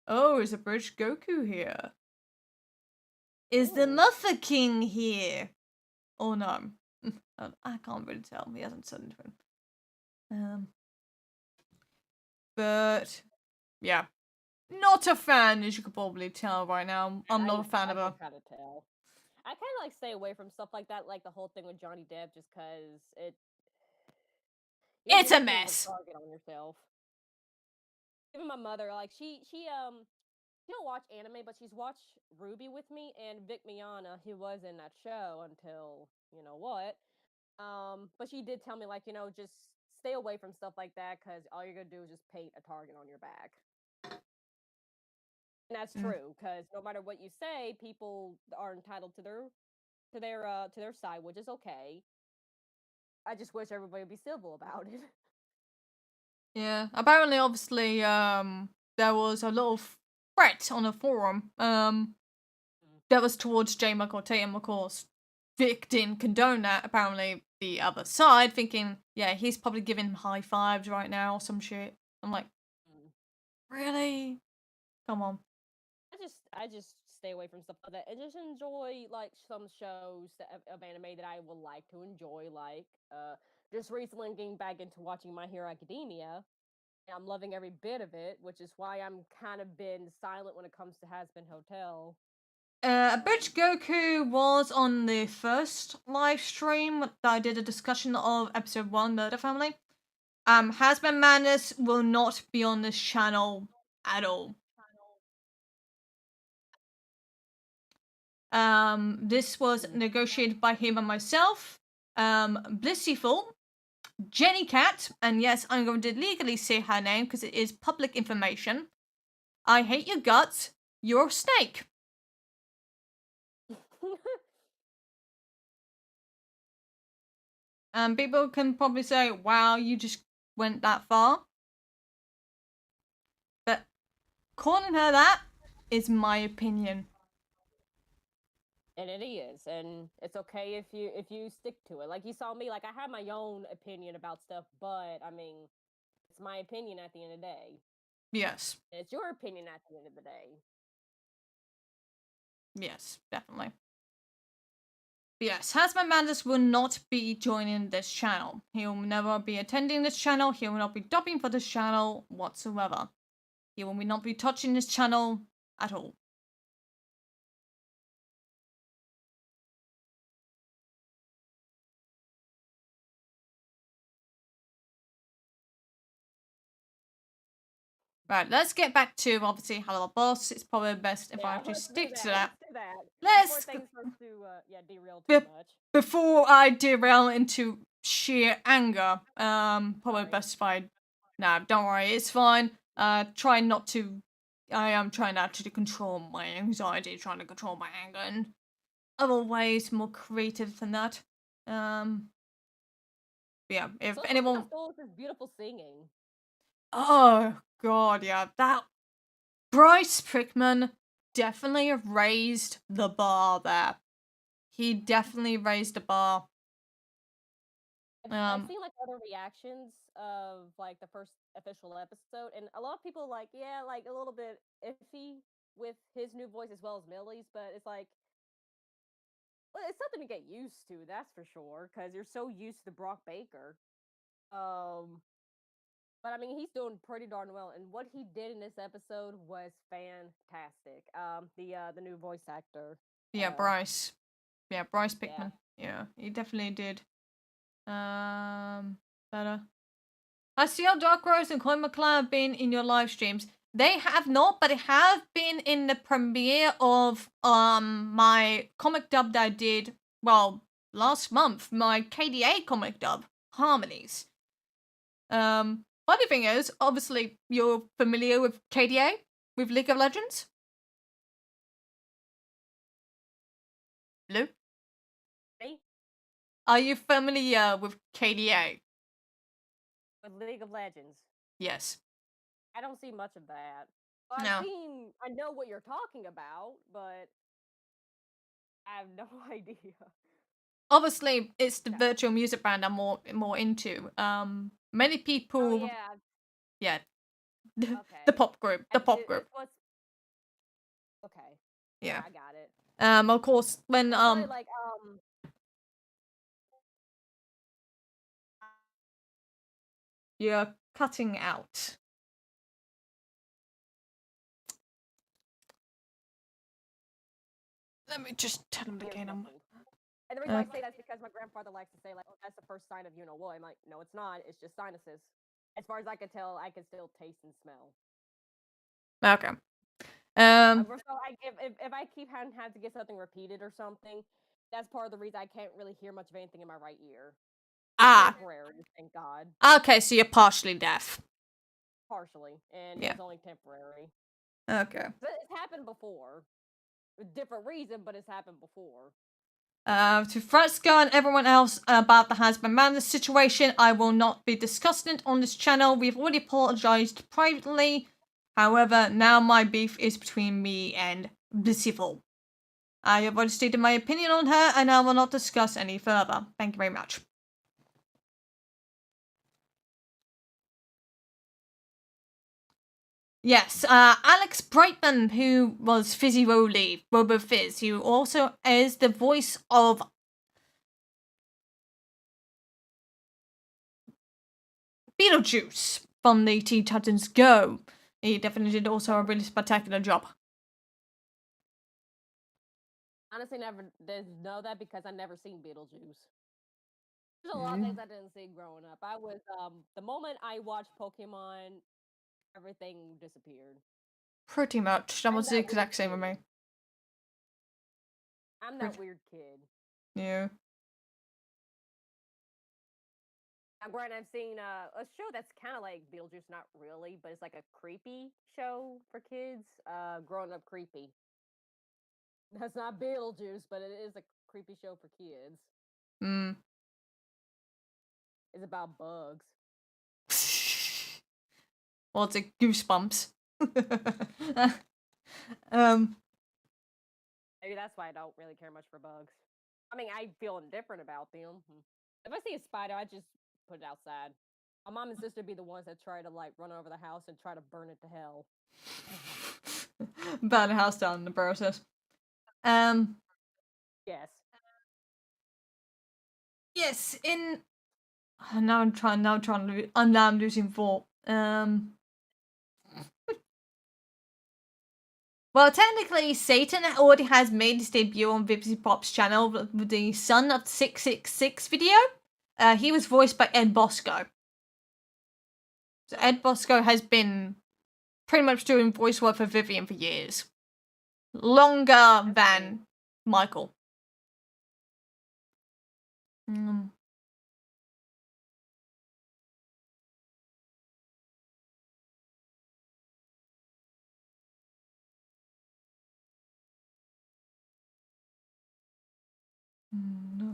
Oh, is a British Goku here? Is the Mother King here? Oh no, I can't really tell. He hasn't said anything. But yeah, not a fan, as you could probably tell right now. I'm not a fan of her. I can kind of tell. I kind of like stay away from stuff like that, like the whole thing with Johnny Depp, just because it's a mess. Target on yourself. Even my mother, like she don't watch anime, but she's watched Ruby with me and Vic Mignogna, who was in that show until you know what. But she did tell me like just stay away from stuff like that because all you're gonna do is just paint a target on your back. And that's true because no matter what you say, people are entitled to their side, which is okay. I just wish everybody would be civil about it. Yeah, apparently, obviously, there was a little threat on a forum, that was towards J. Michael Tatum, of course, Vic didn't condone that. Apparently, the other side thinking, yeah, he's probably giving him high fives right now or some shit. I'm like, Mm. really? Come on. I just stay away from stuff like that and just enjoy like some shows of anime that I would like to enjoy. Like just recently getting back into watching My Hero Academia, and I'm loving every bit of it, which is why I'm kind of been silent when it comes to Hazbin Hotel. Bridge Goku was on the first live stream that I did a discussion of episode 1, Murder Family. Hazbin Madness will not be on this channel at all. This was negotiated by him and myself. Blissful, Jenny Cat, and yes, I'm going to legally say her name because it is public information. I hate your guts. You're a snake. And people can probably say, wow, you just went that far. But calling her that is my opinion. And it is, and it's okay if you stick to it. Like you saw me, like I have my own opinion about stuff, but I mean, it's my opinion at the end of the day. Yes. And it's your opinion at the end of the day. Yes, definitely. Yes, Hazbin Madness will not be joining this channel. He will never be attending this channel. He will not be dubbing for this channel whatsoever. He will not be touching this channel at all. Right, let's get back to obviously Helluva Boss. It's probably best if I just stick to that. Let's before things start to derail too much. Before I derail into sheer anger, probably best if I. Nah, don't worry, it's fine. Try not to. I am trying not to control my anxiety, trying to control my anger in other ways more creative than that. Yeah, if anyone. This beautiful singing. Oh god, yeah, that Bryce Prickman definitely raised the bar there. He definitely raised the bar. I've seen like other reactions of like the first official episode, and a lot of people like, yeah, like a little bit iffy with his new voice as well as Millie's, but it's like, well, it's something to get used to, that's for sure, because you're so used to Brock Baker. But I mean, he's doing pretty darn well, and what he did in this episode was fantastic. The new voice actor. Yeah, Bryce. Yeah, Bryce Pickman. Yeah, he definitely did. Better. I see how Dark Rose and Chloe McCloud have been in your live streams. They have not, but they have been in the premiere of my comic dub that I did, well, last month. My KDA comic dub, Harmonies. Funny thing is, obviously, you're familiar with KDA? With League of Legends? Blue? Hey? Are you familiar with KDA? With League of Legends? Yes. I don't see much of that. No. I know what you're talking about, but I have no idea. Obviously, it's the virtual music band I'm more into. Many people. Oh, yeah. Yeah. Okay. The pop group. The pop group. Okay. Yeah. I got it. Of course, when Really, like you're cutting out. Let me just tell him again. And the reason I say that's because my grandfather likes to say, like, oh, that's the first sign of you know what. I'm like, no, it's not. It's just sinuses. As far as I can tell, I can still taste and smell. Okay. So if I keep having to get something repeated or something, that's part of the reason I can't really hear much of anything in my right ear. Temporary, thank God. Okay, so you're partially deaf. Partially, and it's only temporary. Okay. But it's happened before. A different reason, but it's happened before. To Fresca and everyone else about the Hazbin Madness situation, I will not be discussing it on this channel. We've already apologized privately. However, now my beef is between me and Blissful. I have already stated my opinion on her, and I will not discuss any further. Thank you very much. Yes, Alex Brightman, who was Fizzy Roly, Robo Fizz, who also is the voice of Beetlejuice from the Teen Titans Go. He definitely did also a really spectacular job. Honestly, never did know that because I never seen Beetlejuice. There's a lot of things I didn't see growing up. I was the moment I watched Pokemon, everything disappeared. Pretty much. That was the that exact same with me. I'm that weird kid. Yeah. Now, granted, I've seen a show that's kind of like Beetlejuice, not really, but it's like a creepy show for kids. Growing Up Creepy. That's not Beetlejuice, but it is a creepy show for kids. Mm. It's about bugs. Well, it's a goosebumps. Maybe that's why I don't really care much for bugs. I mean, I feel indifferent about them. If I see a spider, I just put it outside. My mom and sister be the ones that try to like run over the house and try to burn it to hell. Burn a house down in the process. Yes. Yes, in now I'm losing thought. Well, technically, Satan already has made his debut on Vivziepop's channel with the Son of 666 video. He was voiced by Ed Bosco. So Ed Bosco has been pretty much doing voice work for Vivienne for years. Longer than Michael. I'm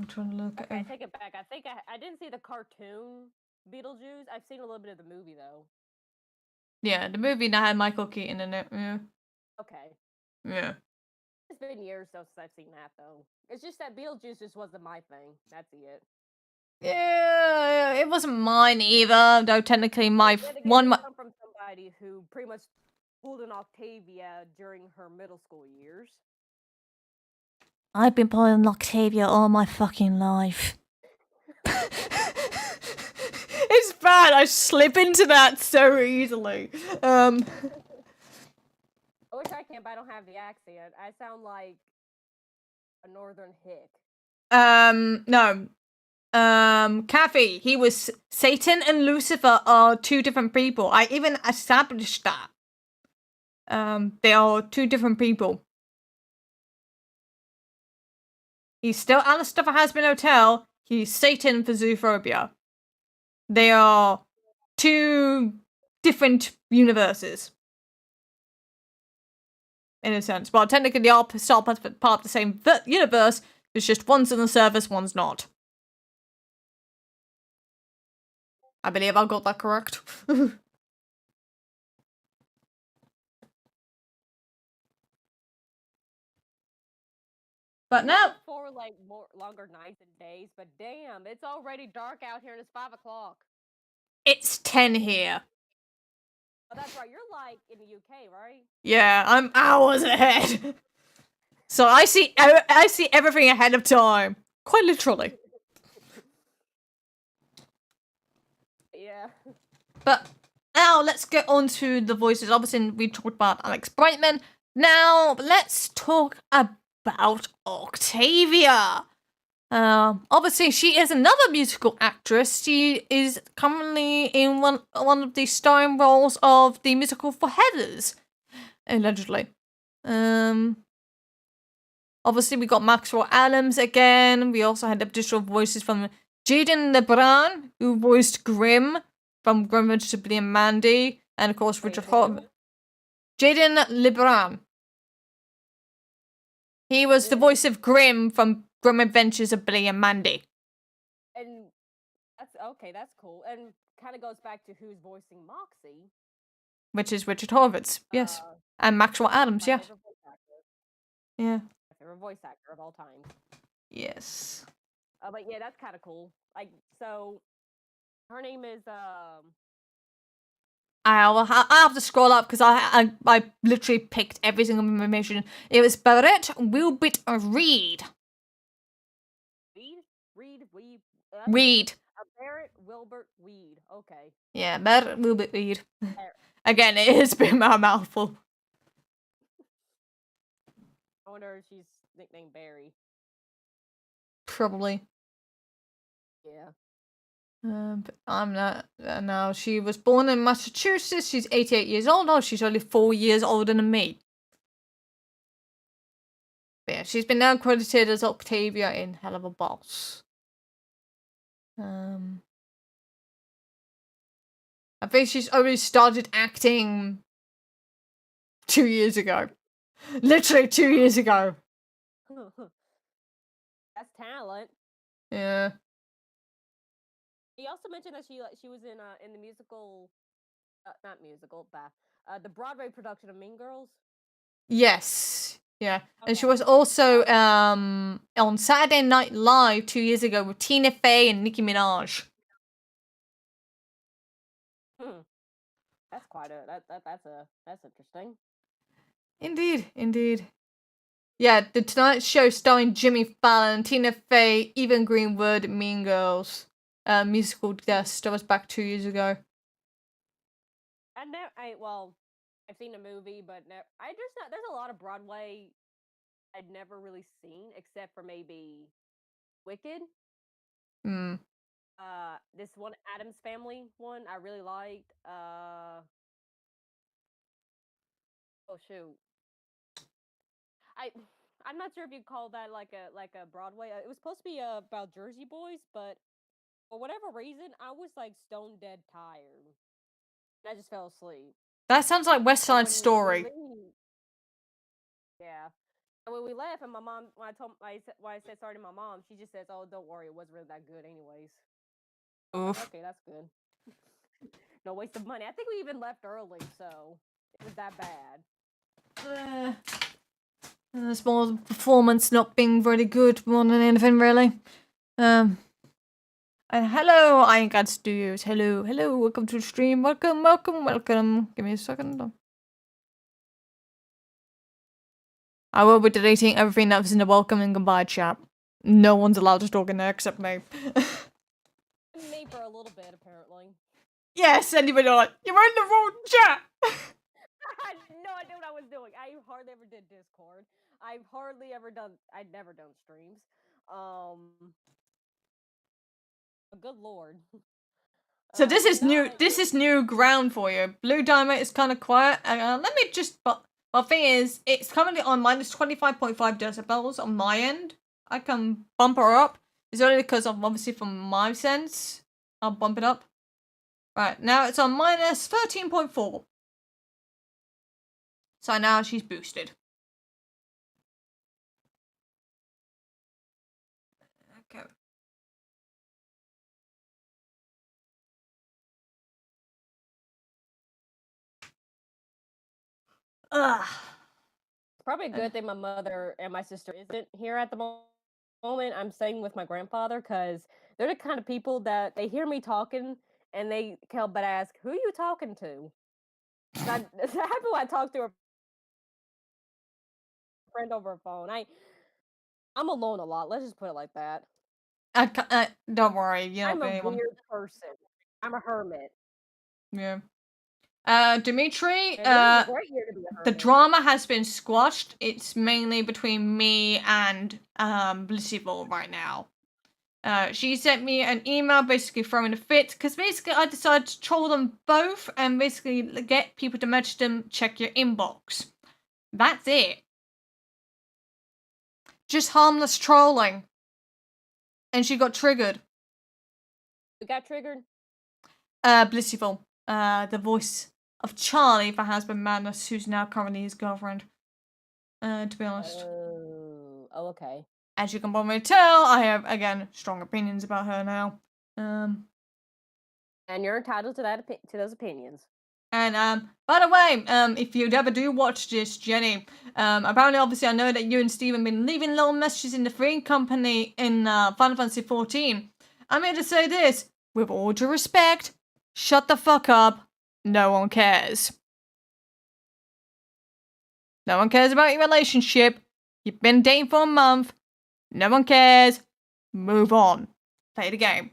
trying to look Okay, I take it back. I think I didn't see the cartoon Beetlejuice. I've seen a little bit of the movie though. Yeah, the movie that had Michael Keaton in it. Yeah. Okay. Yeah. It's been years though since I've seen that though. It's just that Beetlejuice just wasn't my thing. That's it. Yeah, it wasn't mine either. Though technically, my come from somebody who pretty much pulled an Octavia during her middle school years. I've been playing Octavia all my fucking life. It's bad. I slip into that so easily. I wish I can, but I don't have the accent. I sound like a northern hick. No. Kathy, he was Satan and Lucifer are two different people. I even established that. They are two different people. He's still Alistair for Hazbin Hotel. He's Satan for Zoophobia. They are two different universes. In a sense. Well, technically they are still part of the same universe. It's just one's in the service, one's not. I believe I got that correct. But now for like longer nights and days, but damn, it's already dark out here and it's 5 o'clock. It's 10 here. Oh, that's right. You're like in the UK, right? Yeah, I'm hours ahead. So I see everything ahead of time. Quite literally. Yeah. But now let's get on to the voices. Obviously, we talked about Alex Brightman. Now let's talk about Octavia. Obviously, she is another musical actress. She is currently in one of the starring roles of the musical for Heathers, allegedly. Obviously, we got Maxwell Adams again. We also had additional voices from Jaden LeBron, who voiced Grimm from Grim Adventure and Mandy, and of course Richard Jaden LeBron. He was the voice of Grimm from Grim Adventures of Billy and Mandy. And that's okay, that's cool. And kind of goes back to who's voicing Moxie. Which is Richard Horvitz, yes. And Maxwell Adams, yeah. Yeah. My favorite voice actor of all time. Yes. But yeah, that's kind of cool. Like, so her name is I have to scroll up because I literally picked every single information. It was Barrett Wilbit Reed. Weed. Reed. Barrett Wilbert Weed. Okay. Yeah, Barrett Wilbit Reed. Barrett. Again, it has been a mouthful. I wonder if she's nicknamed Barry. Probably. Yeah. But I'm not. No, she was born in Massachusetts. She's 88 years old. Oh, she's only 4 years older than me. But yeah, she's been now credited as Octavia in Helluva Boss. I think she's only started acting 2 years ago. Literally 2 years ago. That's talent. Yeah. He also mentioned that she was in the musical, not musical, the Broadway production of Mean Girls. Yes. Yeah. Okay. And she was also on Saturday Night Live 2 years ago with Tina Fey and Nicki Minaj. That's quite that's interesting. Indeed. Yeah, the Tonight Show starring Jimmy Fallon, Tina Fey, Evan Greenwood, Mean Girls. Musical guest. That was back 2 years ago. I've seen the movie, but there's a lot of Broadway I'd never really seen, except for maybe Wicked. This one Addams Family one I really liked. Oh shoot. I'm not sure if you'd call that like a Broadway. It was supposed to be about Jersey Boys, but for whatever reason, I was like stone dead tired. And I just fell asleep. That sounds like West Side Story. Yeah. And when we left, and my mom, when I said sorry to my mom, she just says, "Oh, don't worry, it wasn't really that good, anyways." Oof. Like, okay, that's good. No waste of money. I think we even left early, so it was that bad. It's more the performance not being very good more than anything, really. And hello, Iron God Studios. Hello, welcome to the stream. Welcome. Give me a second. I will be deleting everything that was in the welcome and goodbye chat. No one's allowed to talk in there except me. Me for a little bit, apparently. Yes, anybody like, you're in the wrong chat! I had no idea what I was doing. I hardly ever did Discord. I'd never done streams. Good lord. So this is new ground for you. Blue Diamond is kind of quiet. Let me just, but the thing is, it's currently on minus 25.5 decibels on my end. I can bump her up. It's only because of, obviously, from my sense. I'll bump it up. Right, now it's on minus 13.4. So now she's boosted. Okay. Ugh. Probably a good thing my mother and my sister isn't here at the moment. I'm staying with my grandfather because they're the kind of people that they hear me talking and they can't but ask, "Who are you talking to?" That happened when I talked to a friend over a phone. I'm alone a lot. Let's just put it like that. Don't worry, you know. I'm a weird person. I'm a hermit. Yeah. Dimitri, And this is a great year to be a hermit. the drama has been squashed. It's mainly between me and Vivziepop right now. She sent me an email basically throwing a fit because basically I decided to troll them both and basically get people to message them, check your inbox. That's it. Just harmless trolling. And she got triggered. We got triggered? Vivziepop. The voice of Charlie for Hazbin Madness, who's now currently his girlfriend. To be honest. Oh, okay. As you can probably tell, I have, again, strong opinions about her now. And you're entitled to those opinions. And by the way, if you ever do watch this, Jenny, apparently, obviously, I know that you and Steve have been leaving little messages in the free company in Final Fantasy 14. I'm here to say this, with all due respect, shut the fuck up. No one cares. No one cares about your relationship. You've been dating for a month. No one cares. Move on. Play the game.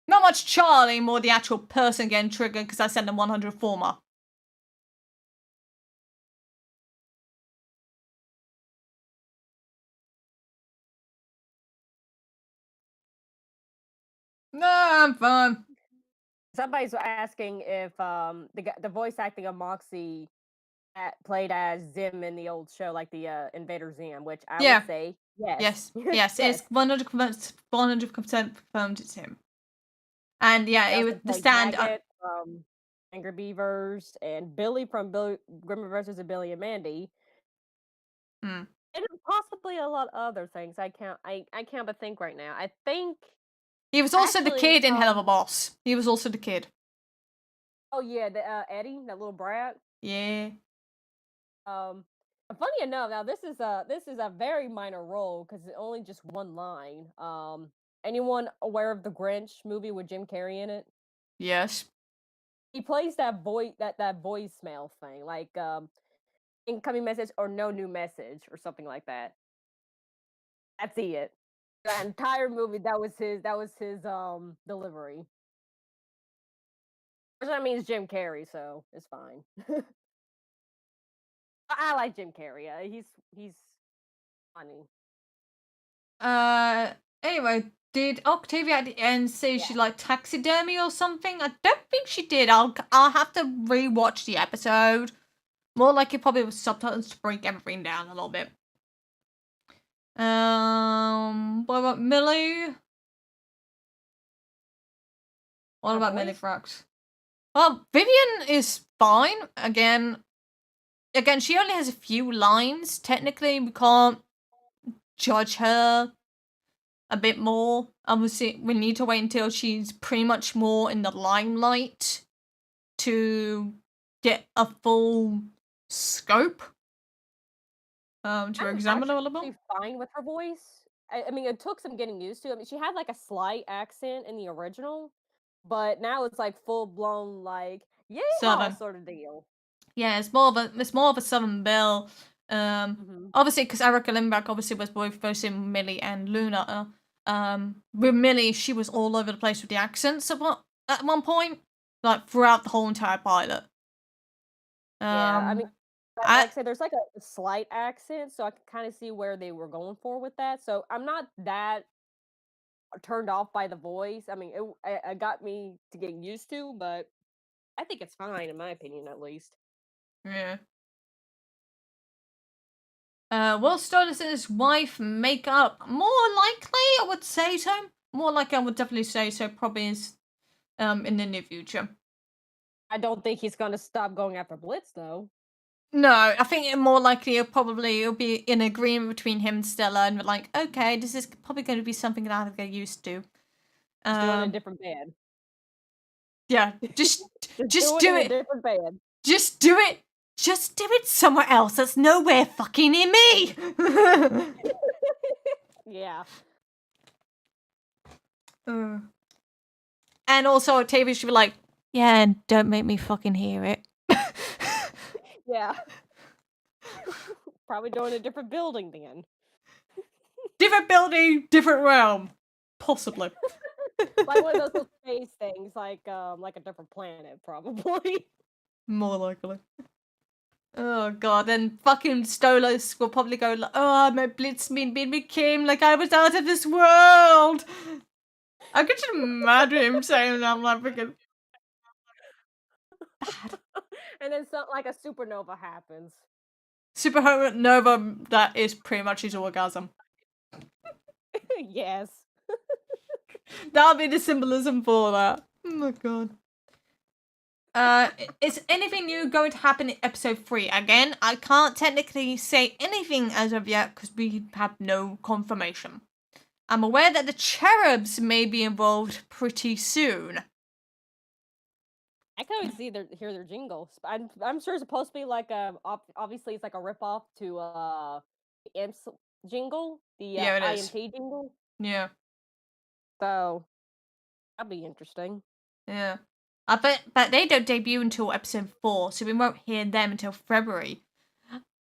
Not much Charlie, more the actual person getting triggered because I sent them 100 former. No, I'm fine. Somebody's asking if the voice acting of Moxie played as Zim in the old show, like the Invader Zim, which I would say yes. Yes, it's 100% confirmed it's him. And yeah, it was the stand. Daggett from Angry Beavers and Billy from Grim Adventures of Billy and Mandy. Hmm. And possibly a lot of other things. I can't but think right now. I think He was also the kid in Helluva Boss. He was also the kid. Oh yeah, the Eddie, that little brat. Yeah. Funny enough, now this is a very minor role because it's only just one line. Anyone aware of the Grinch movie with Jim Carrey in it? Yes. He plays that voicemail thing, like incoming message or no new message or something like that. That's it. The entire movie that was his delivery. Which I mean, it's Jim Carrey, so it's fine. I like Jim Carrey. He's funny. Anyway, did Octavia at the end say she liked taxidermy or something? I don't think she did. I'll have to rewatch the episode. More like it probably with subtitles to break everything down a little bit. What about Millie? What about Millie Frax? Well, Vivienne is fine. Again, she only has a few lines. Technically, we can't judge her a bit more. Obviously, we need to wait until she's pretty much more in the limelight to get a full scope. To examine her a little bit. Fine with her voice. I mean, it took some getting used to. I mean, she had like a slight accent in the original, but now it's like full blown like Southern sort of deal. Yeah, it's more of a Southern Belle. Obviously, because Erica Lindbergh obviously was both voicing Millie and Luna. With Millie, she was all over the place with the accents at one point, like throughout the whole entire pilot. Yeah, I mean, like I said, there's like a slight accent, so I can kind of see where they were going for with that. So I'm not that turned off by the voice. I mean, it got me to getting used to, but I think it's fine in my opinion, at least. Yeah. Will Stolas and his wife make up? More likely, I would say so. More likely, I would definitely say so. Probably is, in the near future. I don't think he's gonna stop going after Blitz, though. No, I think more likely it'll be an agreement between him and Stella, and we're like, okay, this is probably going to be something that I have to get used to. Just doing a different band. Yeah, just do it. A different band. Just do it. Just do it somewhere else. That's nowhere fucking near me. Yeah. And also, Octavia should be like, yeah, and don't make me fucking hear it. Yeah. Probably doing a different building then. Different building, different realm. Possibly. Like one of those space things, like a different planet, probably. More likely. Oh god, and fucking Stolas will probably go like, oh, my Blitz became like I was out of this world. I could just imagine him saying that. I'm like freaking bad. And then something like a supernova happens. Supernova, that is pretty much his orgasm. Yes. That'll be the symbolism for that. Oh my god. Is anything new going to happen in episode 3? Again, I can't technically say anything as of yet because we have no confirmation. I'm aware that the cherubs may be involved pretty soon. I can always hear their jingles. I'm sure it's supposed to be like obviously it's like a ripoff to Imp's jingle, the Yeah, it is. IMT jingle. Yeah. So that'd be interesting. Yeah. I bet they don't debut until episode 4, so we won't hear them until February.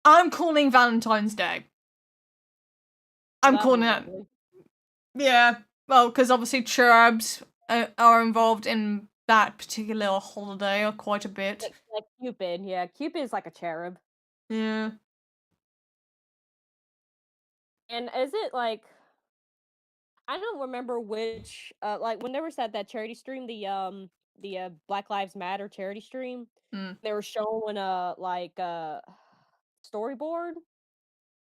I'm calling Valentine's Day. I'm That'd calling be that. lovely. Yeah. Well, because obviously cherubs are involved in that particular holiday quite a bit. Like Cupid, yeah. Cupid is like a cherub. Yeah. And is it like I don't remember which like when they were at that charity stream, the Black Lives Matter charity stream, Mm. they were showing storyboard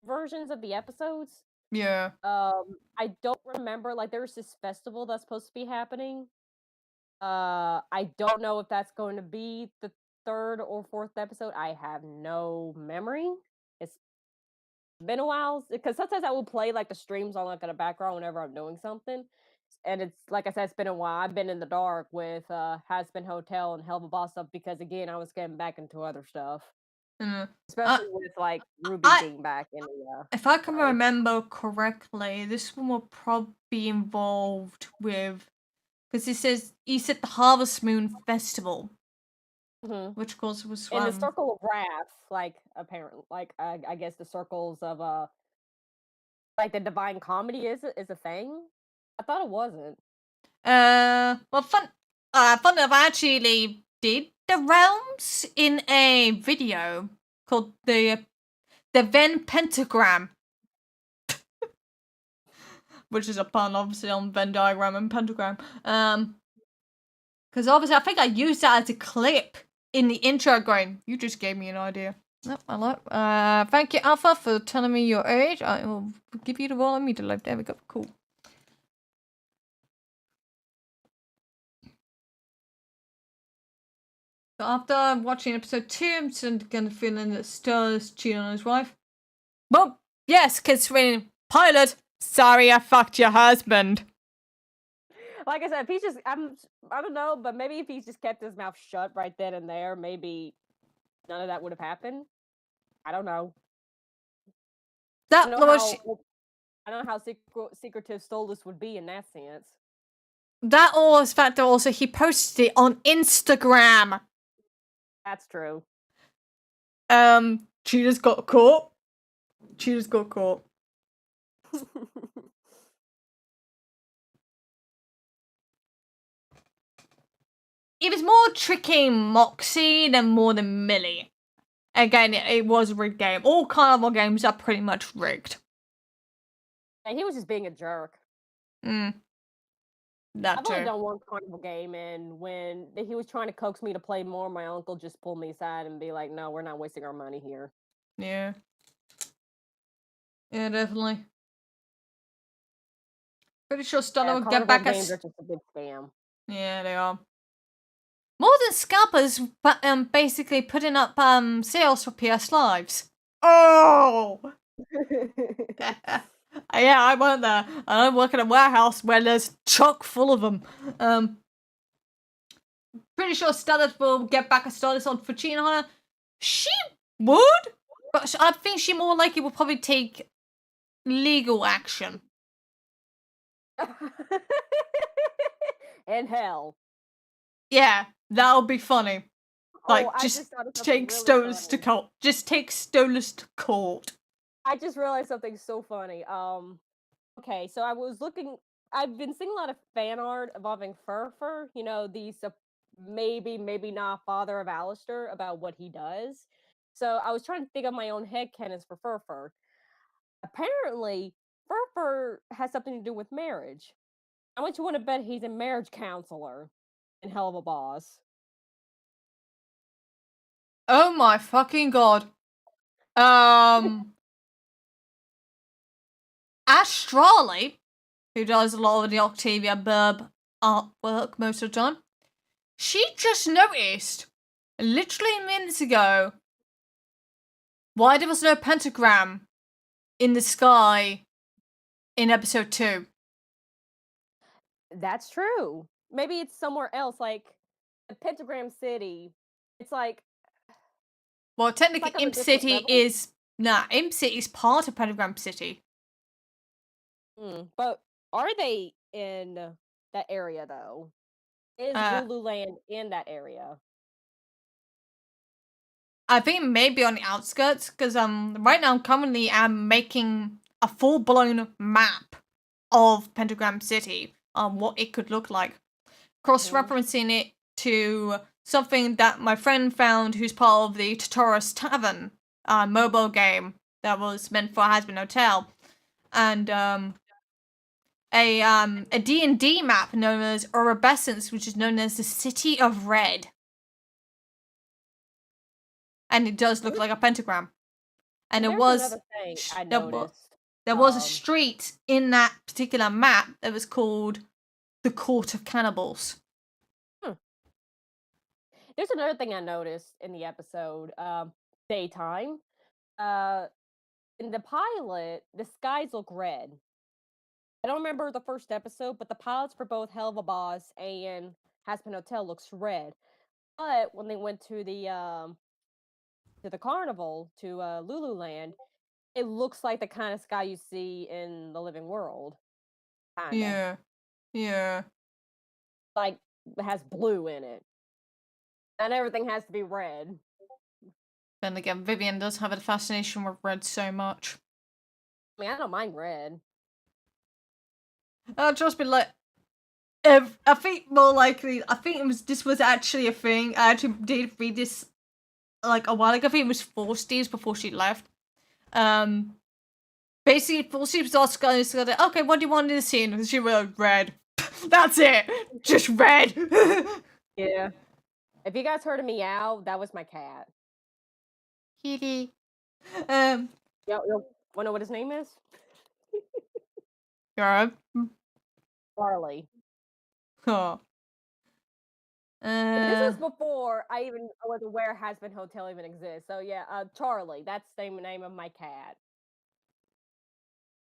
versions of the episodes. Yeah. I don't remember, like, there's this festival that's supposed to be happening. I don't know if that's going to be the 3rd or 4th episode. I have no memory. It's been a while because sometimes I will play like the streams on like in the background whenever I'm doing something. And it's like I said, it's been a while. I've been in the dark with Hazbin Hotel and Helluva stuff because again, I was getting back into other stuff. Especially with like Ruby being back in the if I can remember correctly, this one will probably be involved with, because it says you said the Harvest Moon Festival, which of course was in the Circle of Wrath, like apparently, like I guess the circles of like the Divine Comedy is a thing. I thought it wasn't. Well, fun enough, I actually did the realms in a video called the Venn Pentagram, which is a pun, obviously, on Venn diagram and pentagram. Because obviously, I think I used that as a clip in the intro. Going, you just gave me an idea. Nope, I like. Thank you, Alpha, for telling me your age. I will give you the roll on me to live. There we go. Cool. So after watching episode 2, I'm still kind of feeling that Ster's cheating on his wife. Well, yes, considering pilot. Sorry, I fucked your husband. Like I said, if he's just, I don't know, but maybe if he's just kept his mouth shut right then and there, maybe none of that would have happened. I don't know. I don't know how secretive Stolas would be in that sense. That or the fact that also he posted it on Instagram. That's true. Cheetah's got caught. Cheetah's got caught. It was more tricking Moxie than more than Millie. Again, it was a rigged game. All carnival games are pretty much rigged. And he was just being a jerk. That I've only done one carnival game, and when he was trying to coax me to play more, my uncle just pulled me aside and be like, "No, we're not wasting our money here." Yeah. Yeah, definitely. Pretty sure Stella will get back games are just a big scam. Yeah, they are. More than scalpers, but basically putting up sales for PS Lives. Oh. Yeah, I went there, and I work in a warehouse where there's chock full of them. Pretty sure Stella will get back a status on for cheating on her. She would, but I think she more likely will probably take legal action. In hell. Yeah, that'll be funny. Like, just take Stolas to court. Just take Stolas to court. I just realized something so funny. Okay, so I've been seeing a lot of fan art involving Furfur, you know, the maybe not father of Alistair, about what he does. So I was trying to think of my own headcanons for Furfur. Apparently, Furfur has something to do with marriage. How much you want to bet he's a marriage counselor in Helluva Boss? Oh my fucking god. Astrali, who does a lot of the Octavia Burb artwork most of the time, she just noticed, literally minutes ago, why there was no pentagram in the sky in episode 2. That's true. Maybe it's somewhere else, like the Pentagram City. It's like Well, technically, on a Imp different City level? is... Nah, Imp City is part of Pentagram City. But are they in that area though? Is Lululand in that area? I think maybe on the outskirts, because right now currently I'm making a full-blown map of Pentagram City, what it could look like, cross-referencing it to something that my friend found, who's part of the Tutorials Tavern mobile game that was meant for Hazbin Hotel, and a D&D map known as Oribescence, which is known as the City of Red. And it does look like a pentagram. And There's another thing I noticed. There was a street in that particular map that was called the Court of Cannibals. There's another thing I noticed in the episode, daytime. In the pilot, the skies look red. I don't remember the first episode, but the pilots for both Helluva Boss and Hazbin Hotel looks red. But when they went to the carnival, to Lululand, it looks like the kind of sky you see in the living world. Kinda. Yeah. Like, it has blue in it. And everything has to be red. Then again, Vivienne does have a fascination with red so much. I mean, I don't mind red. I'll just be like, I think more likely, this was actually a thing. I actually did read this like a while ago. I think it was 4 Steves before she left. Basically, 4 Steves asked her, okay, what do you want in the scene? And she wrote red. That's it. Just red. Yeah. If you guys heard a meow, that was my cat. Kitty. You wanna know what his name is? Yeah. Charlie. Huh. This was before I was aware Hazbin Hotel even exists. So yeah, Charlie. That's the name of my cat.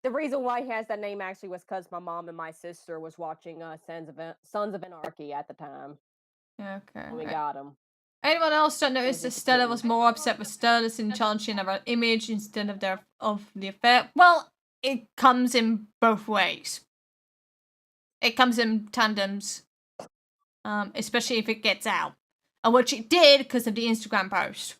The reason why he has that name actually was because my mom and my sister was watching Sons of Anarchy at the time. Okay. When we got him. Anyone else that noticed that Stella was more upset with Stella's in challenging her image instead of the affair? Well, it comes in both ways. It comes in tandems, especially if it gets out, and which it did because of the Instagram post.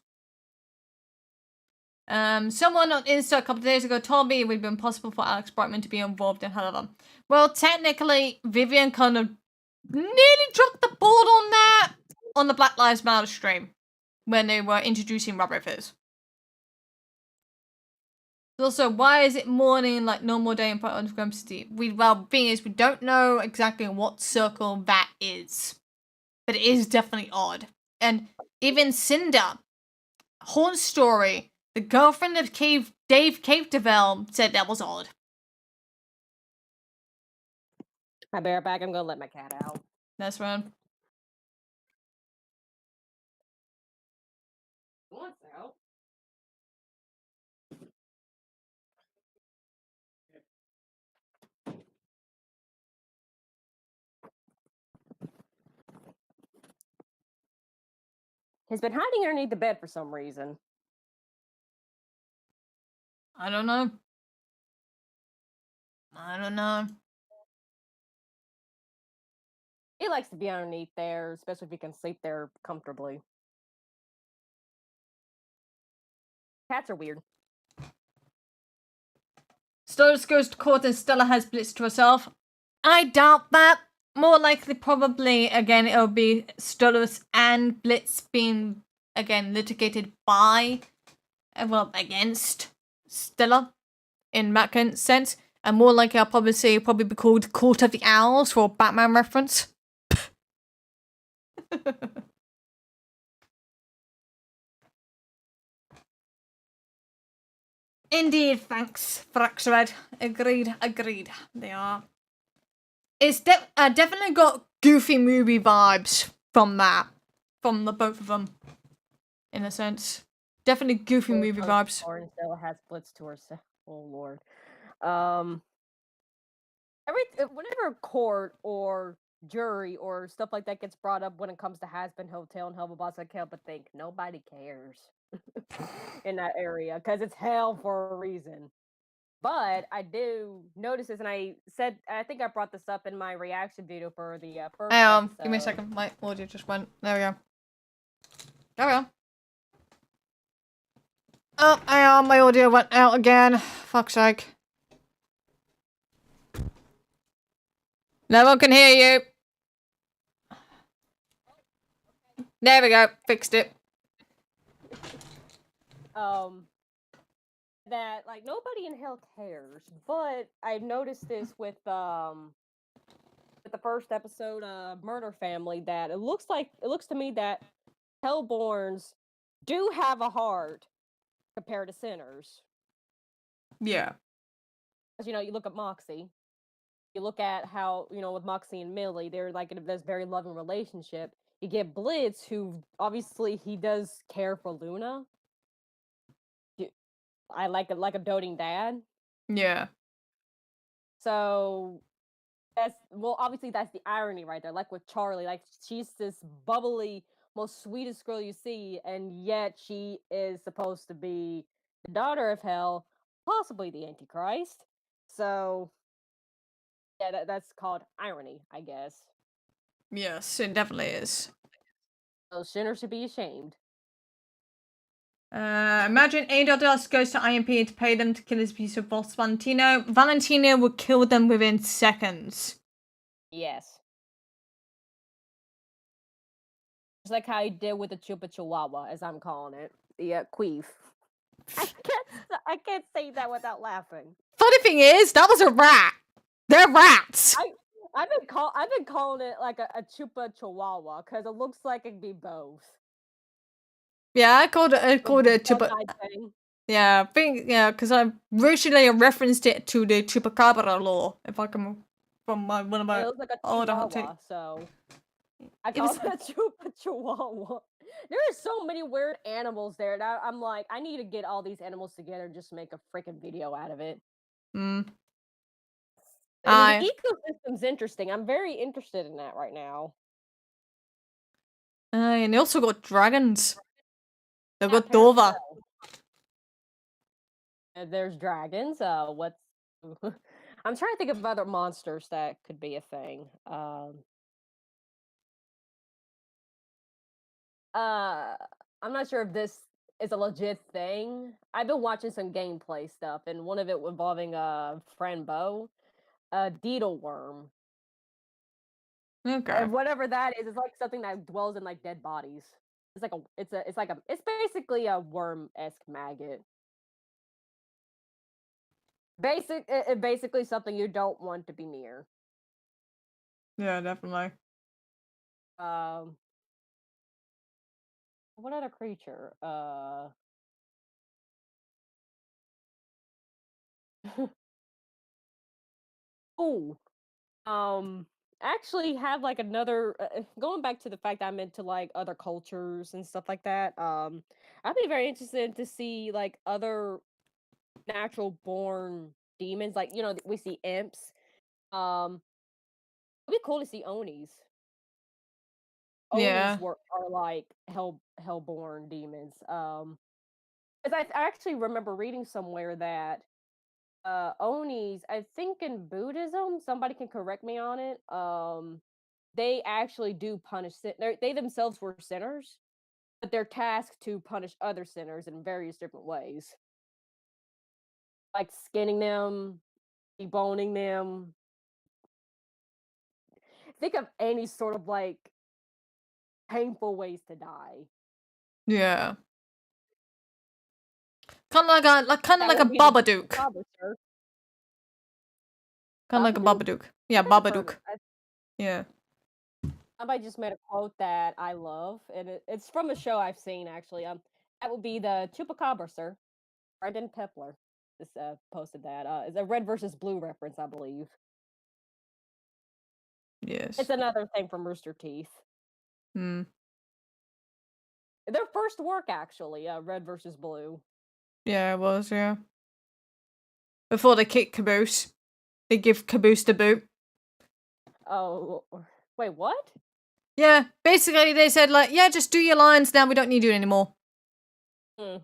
Someone on Insta a couple of days ago told me it would be impossible for Alex Brightman to be involved in Helluva. Well, technically, Vivienne kind of nearly dropped the ball on that on the Black Lives Matter stream when they were introducing Rob Rivers. Also, why is it morning like normal day in Pentagram City? Well, thing is, we don't know exactly what circle that is, but it is definitely odd. And even Cinder, Horn Story, the girlfriend of Dave Capedevel, said that was odd. I'll be right back. I'm gonna let my cat out. That's right. What's out? He's been hiding underneath the bed for some reason. I don't know. He likes to be underneath there, especially if he can sleep there comfortably. Cats are weird. Stardust goes to court and Stella has Blitz to herself. I doubt that. More likely, probably, again, it'll be Stardust and Blitz being, again, litigated by, against Stella, in that sense. And more likely, I'll probably say it'll probably be called Court of the Owls for a Batman reference. Indeed, thanks, Fraxred. Agreed. They are. It's definitely got Goofy movie vibes from that, from the both of them, in a sense. Definitely goofy movie vibes. Orange still has splits to herself. Oh lord. Whenever court or jury or stuff like that gets brought up when it comes to Hazbin Hotel and Helluva, I can't but think nobody cares in that area because it's hell for a reason. But I do notice this, and I think I brought this up in my reaction video for the first episode. Give me a second. My audio just went. There we go. There we go. Oh, hang on. My audio went out again. Fuck's sake. No one can hear you. There we go. Fixed it. That like nobody in hell cares, but I noticed this with the first episode of Murder Family that it looks to me that Hellborns do have a heart compared to sinners. Yeah. As you look at Moxie. You look at how, with Moxie and Millie, they're like in this very loving relationship. You get Blitz, who obviously he does care for Luna. I like a doting dad. Yeah. So obviously that's the irony right there. Like with Charlie, like she's this bubbly, most sweetest girl you see, and yet she is supposed to be the daughter of hell, possibly the Antichrist. So yeah, that's called irony, I guess. Yes, it definitely is. Those sinners should be ashamed. Imagine A.S goes to IMP to pay them to kill his piece of boss Valentino. Valentino would kill them within seconds. Yes. Just like how he did with the Chupa Chihuahua, as I'm calling it. The queef. I can't say that without laughing. Funny thing is, that was a rat. They're rats. I've been calling it like a Chupa Chihuahua because it looks like it'd be both. Yeah, I called it a Chupa. Yeah, because I originally referenced it to the Chupacabra law, if I can, from one of my it looks like a older Chihuahua, so I call it a Chupa Chihuahua. There are so many weird animals there, and I'm like, I need to get all these animals together and just make a freaking video out of it. Mm. The ecosystem's interesting. I'm very interested in that right now. And they also got dragons. They've got Dova. There's dragons. What's I'm trying to think of other monsters that could be a thing. I'm not sure if this is a legit thing. I've been watching some gameplay stuff, and one of it involving friend Bo, a Deedle worm. Okay. And whatever that is, it's like something that dwells in like dead bodies. It's basically a worm-esque maggot. Basically something you don't want to be near. Yeah, definitely. What other creature? Actually have like another going back to the fact that I'm into like other cultures and stuff like that. I'd be very interested to see like other natural born demons. Like, we see imps. It'd be cool to see Onis. Yeah. Onis are like hellborn demons. Because I actually remember reading somewhere that Onis, I think in Buddhism, somebody can correct me on it. They actually do punish they themselves were sinners, but they're tasked to punish other sinners in various different ways, like skinning them, deboning them. Think of any sort of like painful ways to die. Yeah. Kind of like a Babadook. Kind of like a Babadook. Yeah, Babadook. Yeah. Somebody just made a quote that I love, and it's from a show I've seen actually. That would be the Chupacabra, sir. Brendan Pepler just posted that. It's a red versus blue reference, I believe. Yes. It's another thing from Rooster Teeth. Hmm. Their first work, actually, Red versus Blue. Yeah, it was, yeah. Before they kick Caboose. They give Caboose the boot. Oh, wait, what? Yeah, basically they said, like, yeah, just do your lines now, we don't need you anymore. Hmm.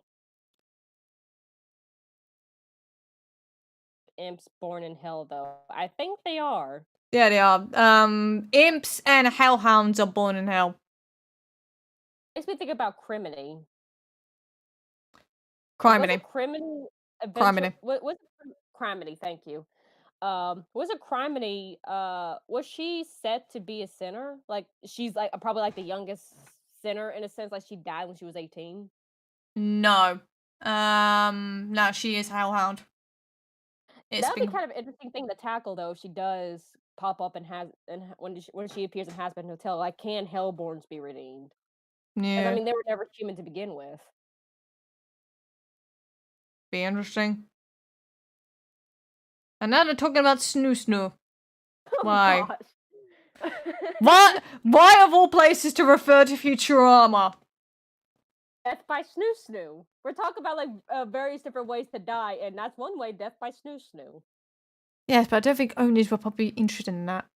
Imps born in hell, though. I think they are. Yeah, they are. Imps and Hellhounds are born in hell. Makes me think about Criminy. Criminy. Was it Criminy Criminy. was it Criminy, thank you. Was it Criminy, was she set to be a sinner? Like, she's, like, probably, like, the youngest sinner, in a sense, like, she died when she was 18? No. No, she is Hellhound. That'd be kind of an interesting thing to tackle, though, if she does pop up and when she appears in Hazbin Hotel, like, can Hellborns be redeemed? 'Cause, I Yeah, mean, they were never human to begin with. be interesting. And now they're talking about Snoo Snoo. Oh Why? gosh. What? Why of all places to refer to Futurama? Death by Snoo Snoo. We're talking about, like, various different ways to die, and that's one way, death by Snoo Snoo. Yes, but I don't think owners will probably be interested in that.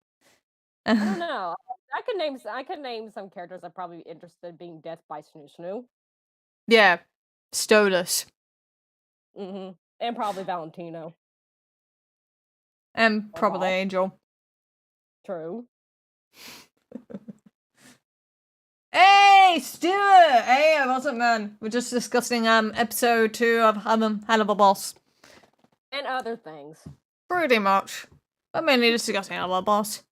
I don't know. I could name some characters I'd probably be interested in being death by Snoo Snoo. Yeah, Stolas. And probably Valentino. And Or probably Hawk. Angel. True. Hey, Stuart! Hey, what's up, man? We're just discussing episode 2 of Helluva Boss. And other things. Pretty much. But mainly just discussing Helluva Boss.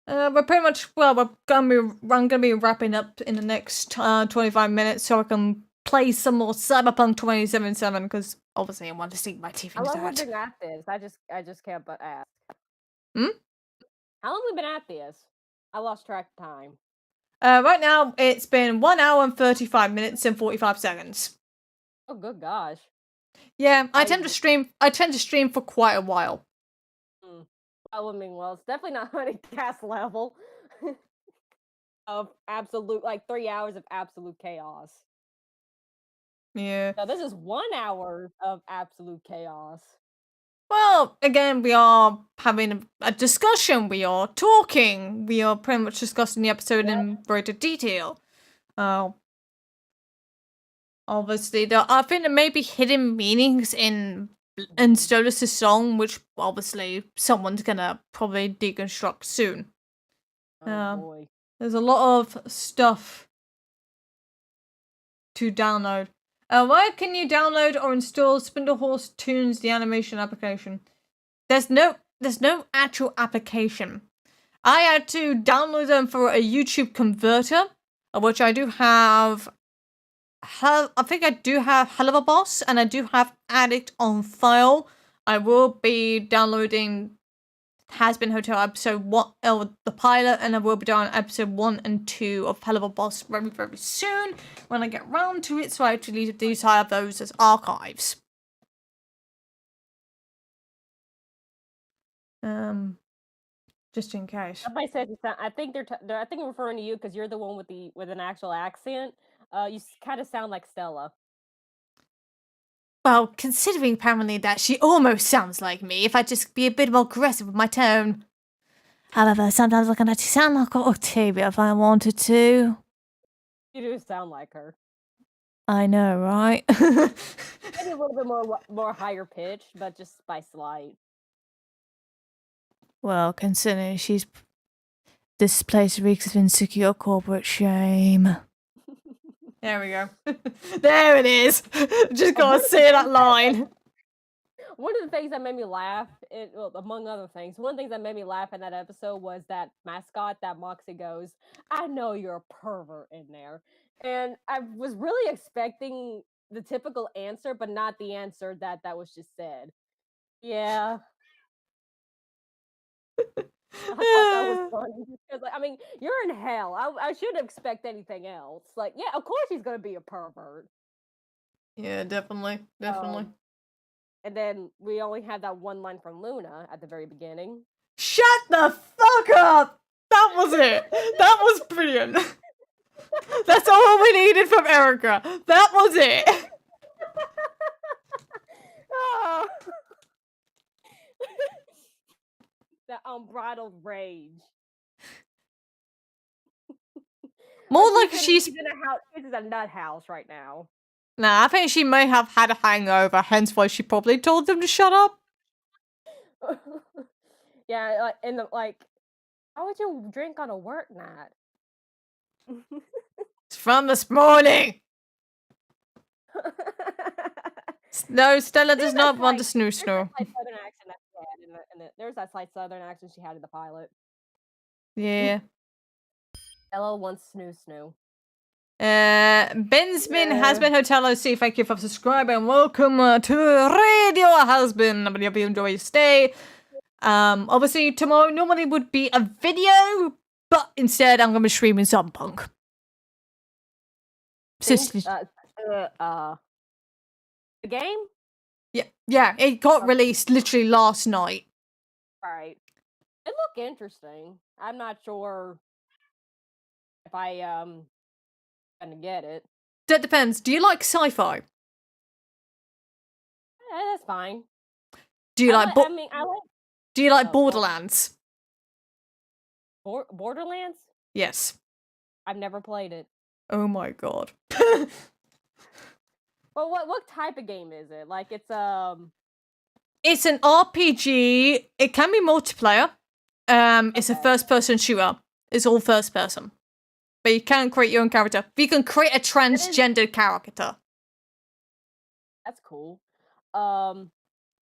We're pretty much, well, I'm gonna be wrapping up in the next 25 minutes so I can play some more Cyberpunk 2077 because obviously I want to sink my teeth How into long that. have we been at this? I just can't but ask. Hmm? How long have we been at this? I lost track of time. Right now it's been 1 hour and 35 minutes and 45 seconds. Oh, good gosh. Yeah, I tend to stream for quite a while. I mean, well, it's definitely not Honeycast level of absolute, like, 3 hours of absolute chaos. Yeah. Now, this is 1 hour of absolute chaos. Well, again, we are having a discussion. We are talking. We are pretty much discussing the episode in greater detail. Obviously, I think there may be hidden meanings in Stolas' song, which obviously someone's gonna probably deconstruct soon. Oh boy. There's a lot of stuff to download. Where can you download or install Spindlehorse Tunes, the animation application? There's no actual application. I had to download them for a YouTube converter, of which I do have. I think I do have Helluva Boss, and I do have Addict on file. I will be downloading Hazbin Hotel episode 1, the pilot, and I will be doing episode 1 and 2 of Helluva Boss very, very soon when I get round to it. So I actually do have those as archives. Just in case. Somebody says I think I think I'm referring to you because you're the one with an actual accent. You kind of sound like Stella. Well, considering apparently that she almost sounds like me, if I just be a bit more aggressive with my tone. However, sometimes I can actually sound like Octavia if I wanted to. You do sound like her. I know, right? Maybe a little bit more higher pitched, but just by slight. Well, considering this place reeks of insecure corporate shame. There we go. There it is. Just gotta say that line. One of the things that made me laugh, well, among other things, one of the things that made me laugh in that episode was that mascot that Moxie goes, "I know you're a pervert in there," and I was really expecting the typical answer, but not the answer that was just said. Yeah. I thought that was funny because, like, I mean, you're in hell. I shouldn't expect anything else. Like, yeah, of course he's gonna be a pervert. Yeah, definitely. And then we only had that one line from Luna at the very beginning. Shut the fuck up! That was it. That was brilliant. That's all we needed from Erica. That was it. Oh. That unbridled rage. More But like she's... she's in a house. She's in a nut house right now. Nah, I think she may have had a hangover, hence why she probably told them to shut up. Yeah, like in the like, how would you drink on a work night? It's from this morning. No, Stella does not want to snoo There's snoo. that slight southern accent that she had there's that slight southern accent she had in the pilot. Yeah. Ella wants snoo snoo. Bensman Hazbin Hotel OC, thank you for subscribing. Welcome to Radio Hazbin. I hope you enjoy your stay. Obviously tomorrow normally would be a video, but instead I'm gonna be streaming some punk. The game? Yeah, it got released literally last night. Right. It looked interesting. I'm not sure if I gonna get it. That depends. Do you like sci-fi? That's fine. Do you like I like Do you like Borderlands? Borderlands? Yes. I've never played it. Oh my god. Well, what type of game is it? Like it's It's an RPG. It can be multiplayer. It's a first-person shooter. It's all first person. But you can create your own character. You can create a transgender character. That's cool. I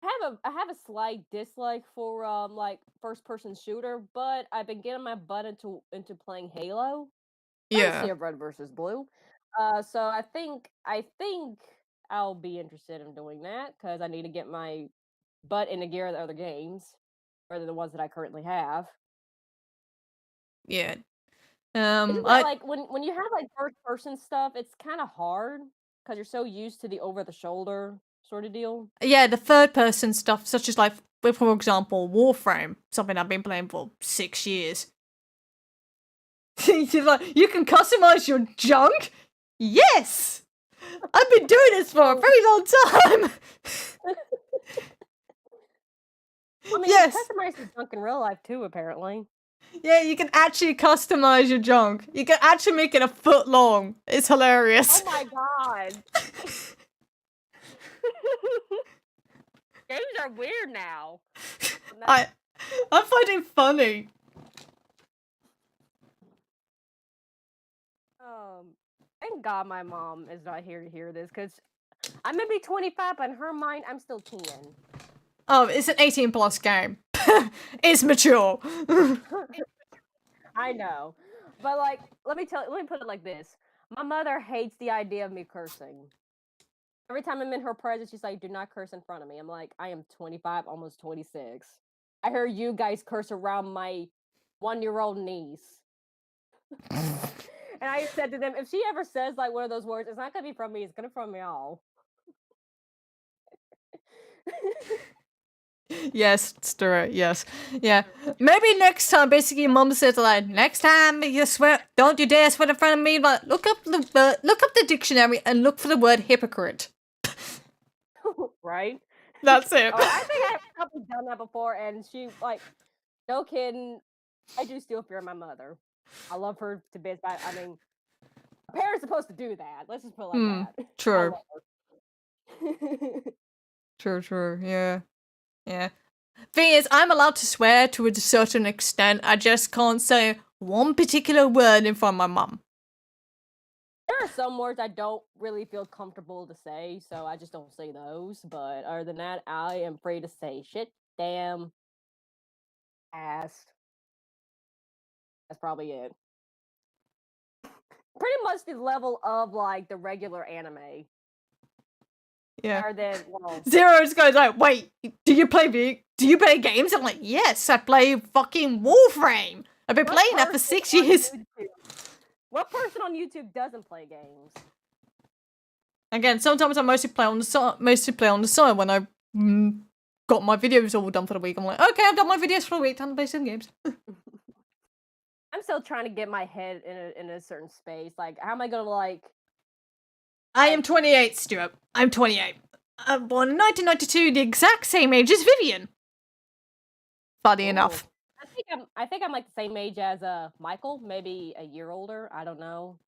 have a slight dislike for like first-person shooter, but I've been getting my butt into playing Halo. Yeah. Red versus Blue. So I think I'll be interested in doing that because I need to get my butt into gear of the other games, rather than the ones that I currently have. Yeah. Like when you have like first person stuff, it's kind of hard because you're so used to the over the shoulder sort of deal. Yeah, the third person stuff, such as like, for example, Warframe, something I've been playing for 6 years. You're like, you can customize your junk? Yes! I've been doing this for a very long time! I mean, yes! you can customize your junk in real life too, apparently. Yeah, you can actually customize your junk. You can actually make it a foot long. It's hilarious. Oh my god! Games are weird now. I find it funny. Thank God my mom is not here to hear this, because I may be 25, but in her mind, I'm still 10. Oh, it's an 18 plus game. It's mature. I know. But like, let me put it like this. My mother hates the idea of me cursing. Every time I'm in her presence, she's like, do not curse in front of me. I'm like, I am 25, almost 26. I heard you guys curse around my 1-year-old niece. And I said to them, if she ever says like one of those words, it's not gonna be from me, it's gonna be from y'all. Yes, Stuart, yes. Yeah. Maybe next time, basically, Mum says, like, next time you swear, don't you dare swear in front of me, but look up the dictionary and look for the word hypocrite. Right? That's it. I think I've probably done that before, and she, like, no kidding, I do still fear my mother. I love her to bits, but I mean, a parent's supposed to do that. Let's just put it like that. True. True, yeah. Yeah. Thing is, I'm allowed to swear to a certain extent. I just can't say one particular word in front of my mum. There are some words I don't really feel comfortable to say, so I just don't say those. But other than that, I am free to say shit, damn, ass. That's probably it. Pretty much the level of like the regular anime. Yeah. Rather than, well, Zero's goes like, wait, do you play games? I'm like, yes, I play fucking Warframe. I've been playing that for 6 years. What person on YouTube doesn't play games? Again, sometimes I mostly play on the side when I got my videos all done for the week. I'm like, okay, I've done my videos for the week, time to play some games. I'm still trying to get my head in a certain space. Like, how am I gonna like? I am 28, Stuart. I'm 28. I'm born in 1992, the exact same age as Vivienne. Funny enough. I think I'm like the same age as Michael, maybe a year older. I don't know.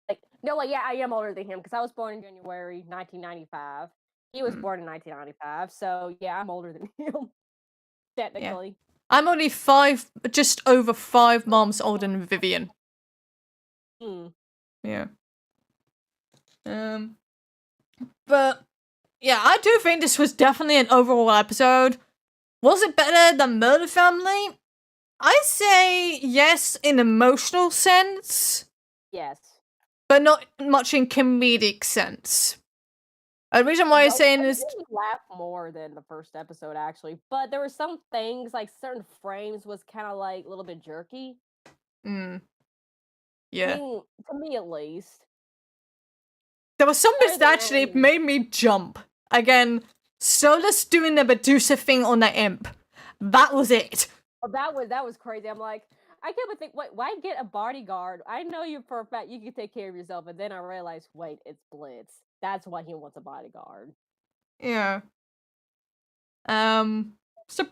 Like, no, like, yeah, I am older than him because I was born in January 1995. He was born in 1995, so yeah, I'm older than him technically. I'm only just over 5 months older than Vivienne. Yeah. But yeah, I do think this was definitely an overall episode. Was it better than Murder Family? I say yes in emotional sense. Yes. But not much in comedic sense. The reason why I'm saying is... I laugh more than the first episode, actually. But there were some things, like certain frames was kind of like a little bit jerky. Yeah. I mean, to me at least. There were some bits that actually made me jump. Again, Solus doing the Medusa thing on the imp. That was it. Oh, that was crazy. I'm like, I kept thinking, why get a bodyguard? I know you for a fact you can take care of yourself, and then I realized, wait, it's Blitz. That's why he wants a bodyguard. Yeah. So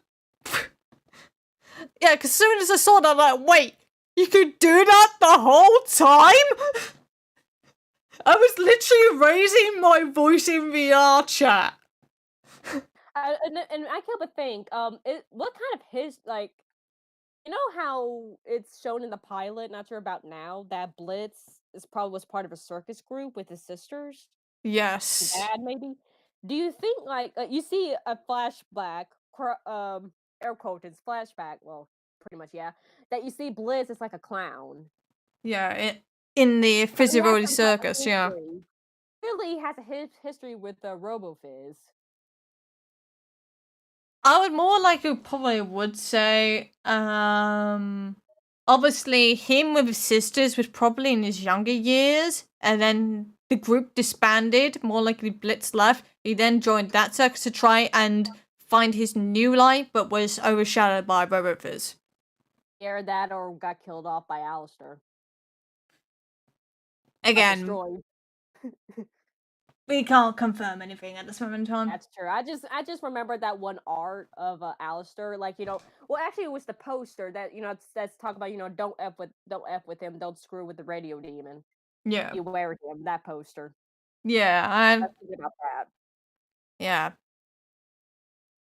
yeah, because as soon as I saw that, I'm like, wait, you could do that the whole time? I was literally raising my voice in VR chat. And I kept think, what kind of his like, you know how it's shown in the pilot? Not sure about now that Blitz was part of a circus group with his sisters. Yes. Dad, maybe. Do you think like you see a flashback? Air quotes flashback. Well, pretty much, yeah. That you see Blitz is like a clown. Yeah, in the Vivziepop circus, yeah. Really has a history with RoboFizz. I would more like you probably would say, obviously him with his sisters was probably in his younger years, and then the group disbanded, more likely Blitz left. He then joined that circus to try and find his new life, but was overshadowed by RoboFizz. Either that or got killed off by Alistair. Again, we can't confirm anything at this moment in time. That's true. I just remember that one art of Alistair, like, you know, well, actually it was the poster that, you know, that's talk about, you know, don't F with him, don't screw with the radio demon. Yeah. You wear him, that poster. Yeah, I'm about that. Yeah.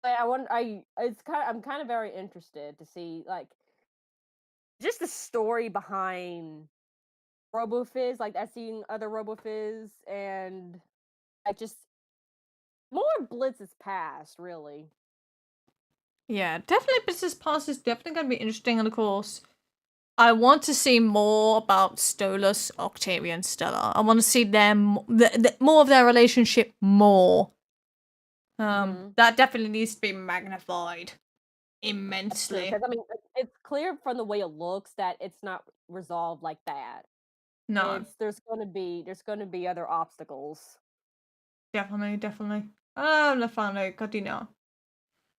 But I'm kind of very interested to see, like, just the story behind RoboFizz, like I've seen other RoboFizz, and like just more Blitz's past, really. Yeah, definitely Blitz's past is definitely going to be interesting, and of course, I want to see more about Stolas, Octavia, and Stella. I want to see them, more of their relationship more. That definitely needs to be magnified immensely. Because I mean, it's clear from the way it looks that it's not resolved like that. No, there's gonna be other obstacles. Definitely. I found out, God, you know.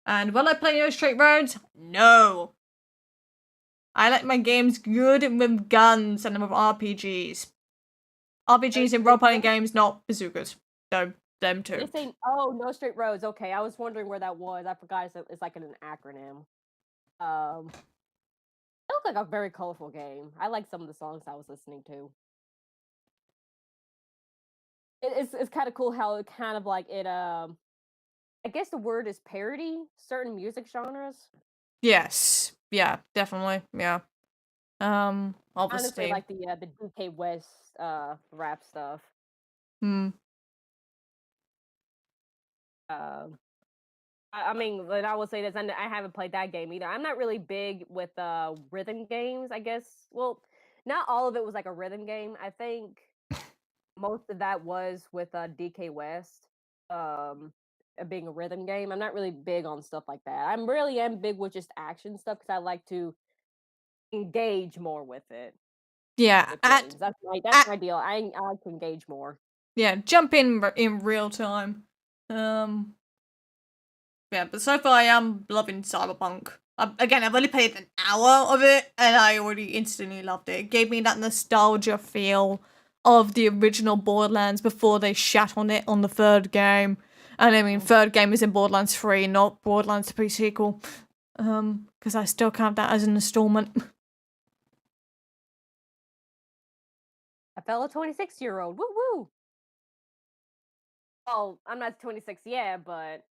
And will I play No Straight Roads? No. I like my games good with guns and with RPGs. RPGs in role-playing games, not bazookas. So, them too. You're saying, oh, No Straight Roads. Okay, I was wondering where that was. I forgot it's like an acronym. It looked like a very colorful game. I like some of the songs I was listening to. It's kind of cool how it kind of like it I guess the word is parody certain music genres. Yes. Yeah, definitely. Yeah. Obviously. Honestly, like the DK West rap stuff. I mean, but I will say this, and I haven't played that game either. I'm not really big with rhythm games, I guess. Well, not all of it was like a rhythm game. I think most of that was with DK West being a rhythm game. I'm not really big on stuff like that. I really am big with just action stuff because I like to engage more with it. Yeah, that's my deal. I like to engage more. Yeah, jump in real time. Yeah, but so far I am loving Cyberpunk. Again, I've only played an hour of it, and I already instantly loved it. It gave me that nostalgia feel of the original Borderlands before they shat on it on the third game. And I mean, third game is in Borderlands 3, not Borderlands 3 sequel. Because I still count that as an installment. A fellow 26-year-old. Woo woo. Oh, I'm not 26 yet, but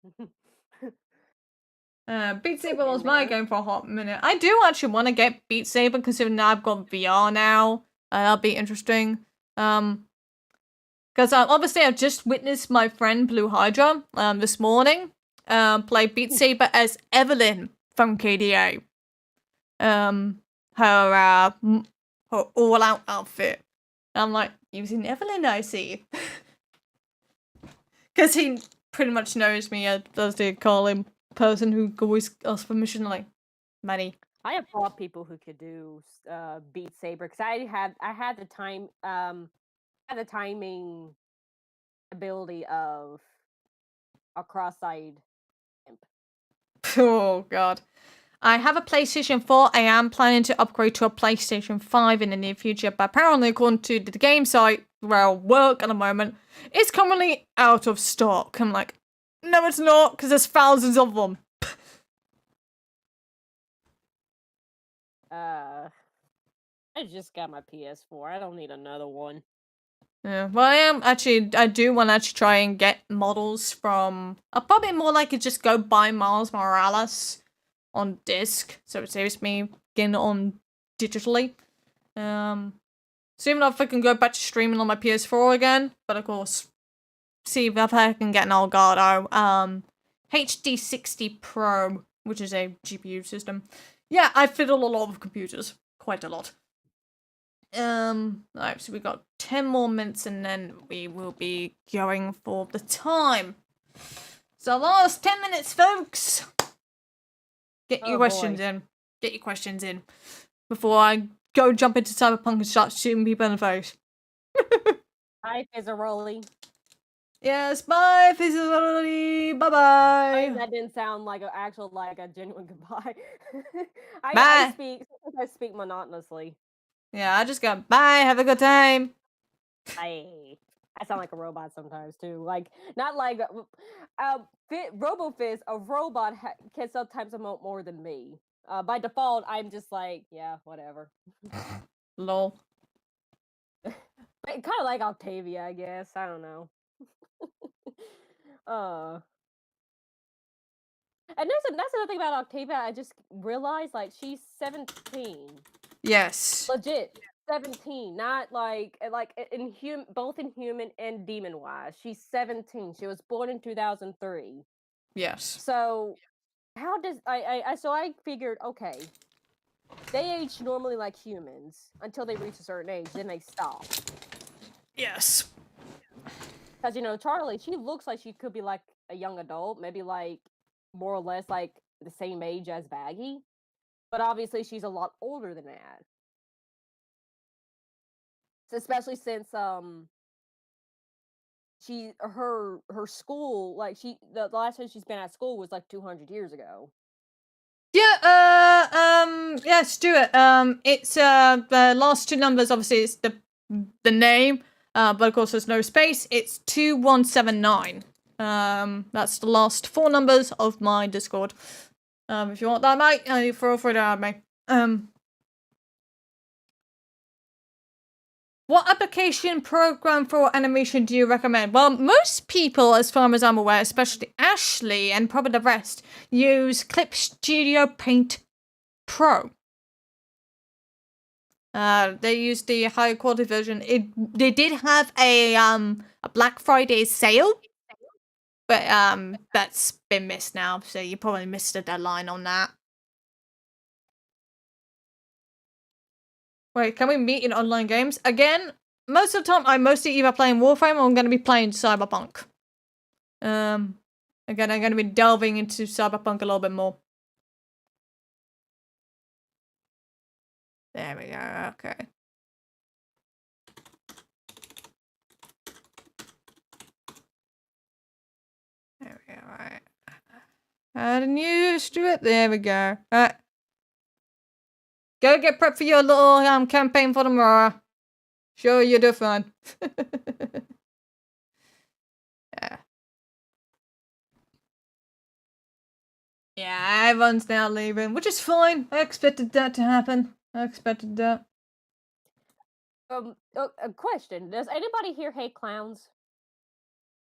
Beat Saber was my game for a hot minute. I do actually want to get Beat Saber, considering now I've got VR now. That'll be interesting. Because obviously I've just witnessed my friend Blue Hydra this morning play Beat Saber as Evelyn from KDA. Her all-out outfit. I'm like, using Evelyn, I see. Because he pretty much knows me as they call him, person who always asks permission, like, money. I applaud people who could do Beat Saber because I had the timing ability of a cross-eyed imp. Oh god. I have a PlayStation 4. I am planning to upgrade to a PlayStation 5 in the near future, but apparently according to the game site where I work at the moment, it's currently out of stock. I'm like, no it's not, because there's thousands of them. I just got my PS4. I don't need another one. Yeah, well I do want to actually try and get models from, I'll probably more likely just go buy Miles Morales on disc, so it saves me getting it on digitally. So even if I can go back to streaming on my PS4 again, but of course, see if I can get an Elgato HD60 Pro, which is a GPU system. Yeah, I fiddle a lot with computers, quite a lot. Alright, so we got 10 more minutes and then we will be going for the time. So last 10 minutes, folks. Get your questions in. Get your questions in. Before I go jump into Cyberpunk and start shooting people in the face. Hi, Fizzaroli. Yes, bye, Fizzaroli. Bye-bye. That didn't sound like a genuine goodbye. Bye. I speak monotonously. Yeah, I just go, bye, have a good time. I sound like a robot sometimes too. Like, not like RoboFizz, a robot can sometimes emote more than me. By default, I'm just like, yeah, whatever. Lol. Kind of like Octavia, I guess. I don't know. And that's another thing about Octavia. I just realized, like, she's 17. Yes. Legit. 17, not like both in human and demon wise. She's 17. She was born in 2003. Yes. So how does so I figured, okay, they age normally like humans until they reach a certain age, then they stop. Yes. Because Charlie, she looks like she could be like a young adult, maybe like more or less like the same age as Baggy, but obviously she's a lot older than that. Especially since her school, like the last time she's been at school was like 200 years ago. Yeah, yeah, Stuart, it's, the last two numbers, obviously, it's the name, but of course there's no space, it's 2179. That's the last four numbers of my Discord. If you want that, mate, feel free to add me. What application program for animation do you recommend? Well, most people, as far as I'm aware, especially Ashley and probably the rest, use Clip Studio Paint Pro. They use the higher quality version. They did have a Black Friday sale, but that's been missed now, so you probably missed the deadline on that. Wait, can we meet in online games? Again, most of the time I'm mostly either playing Warframe or I'm going to be playing Cyberpunk. Again, I'm going to be delving into Cyberpunk a little bit more. There we go, okay. There we go, right. Adding you, Stuart. There we go. Alright. Go get prepped for your little campaign for tomorrow. Sure, you do fun. Yeah. Yeah, everyone's now leaving, which is fine. I expected that to happen. I expected that. A question: does anybody here hate clowns?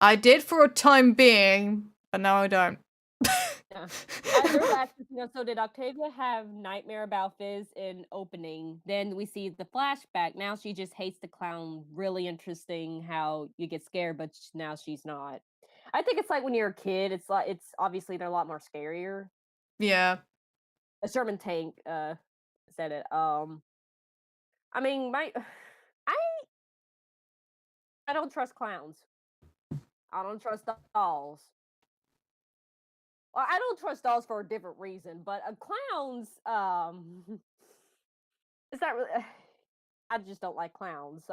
I did for a time being, but now I don't. Yeah. There's actually, so did Octavia have nightmare about Fizz in opening? Then we see the flashback. Now she just hates the clown. Really interesting how you get scared, but now she's not. I think it's like when you're a kid. It's like it's obviously they're a lot more scarier. Yeah. A Sherman Tank said it. I mean, I I don't trust clowns. I don't trust dolls. Well, I don't trust dolls for a different reason, but clowns, it's not really. I just don't like clowns.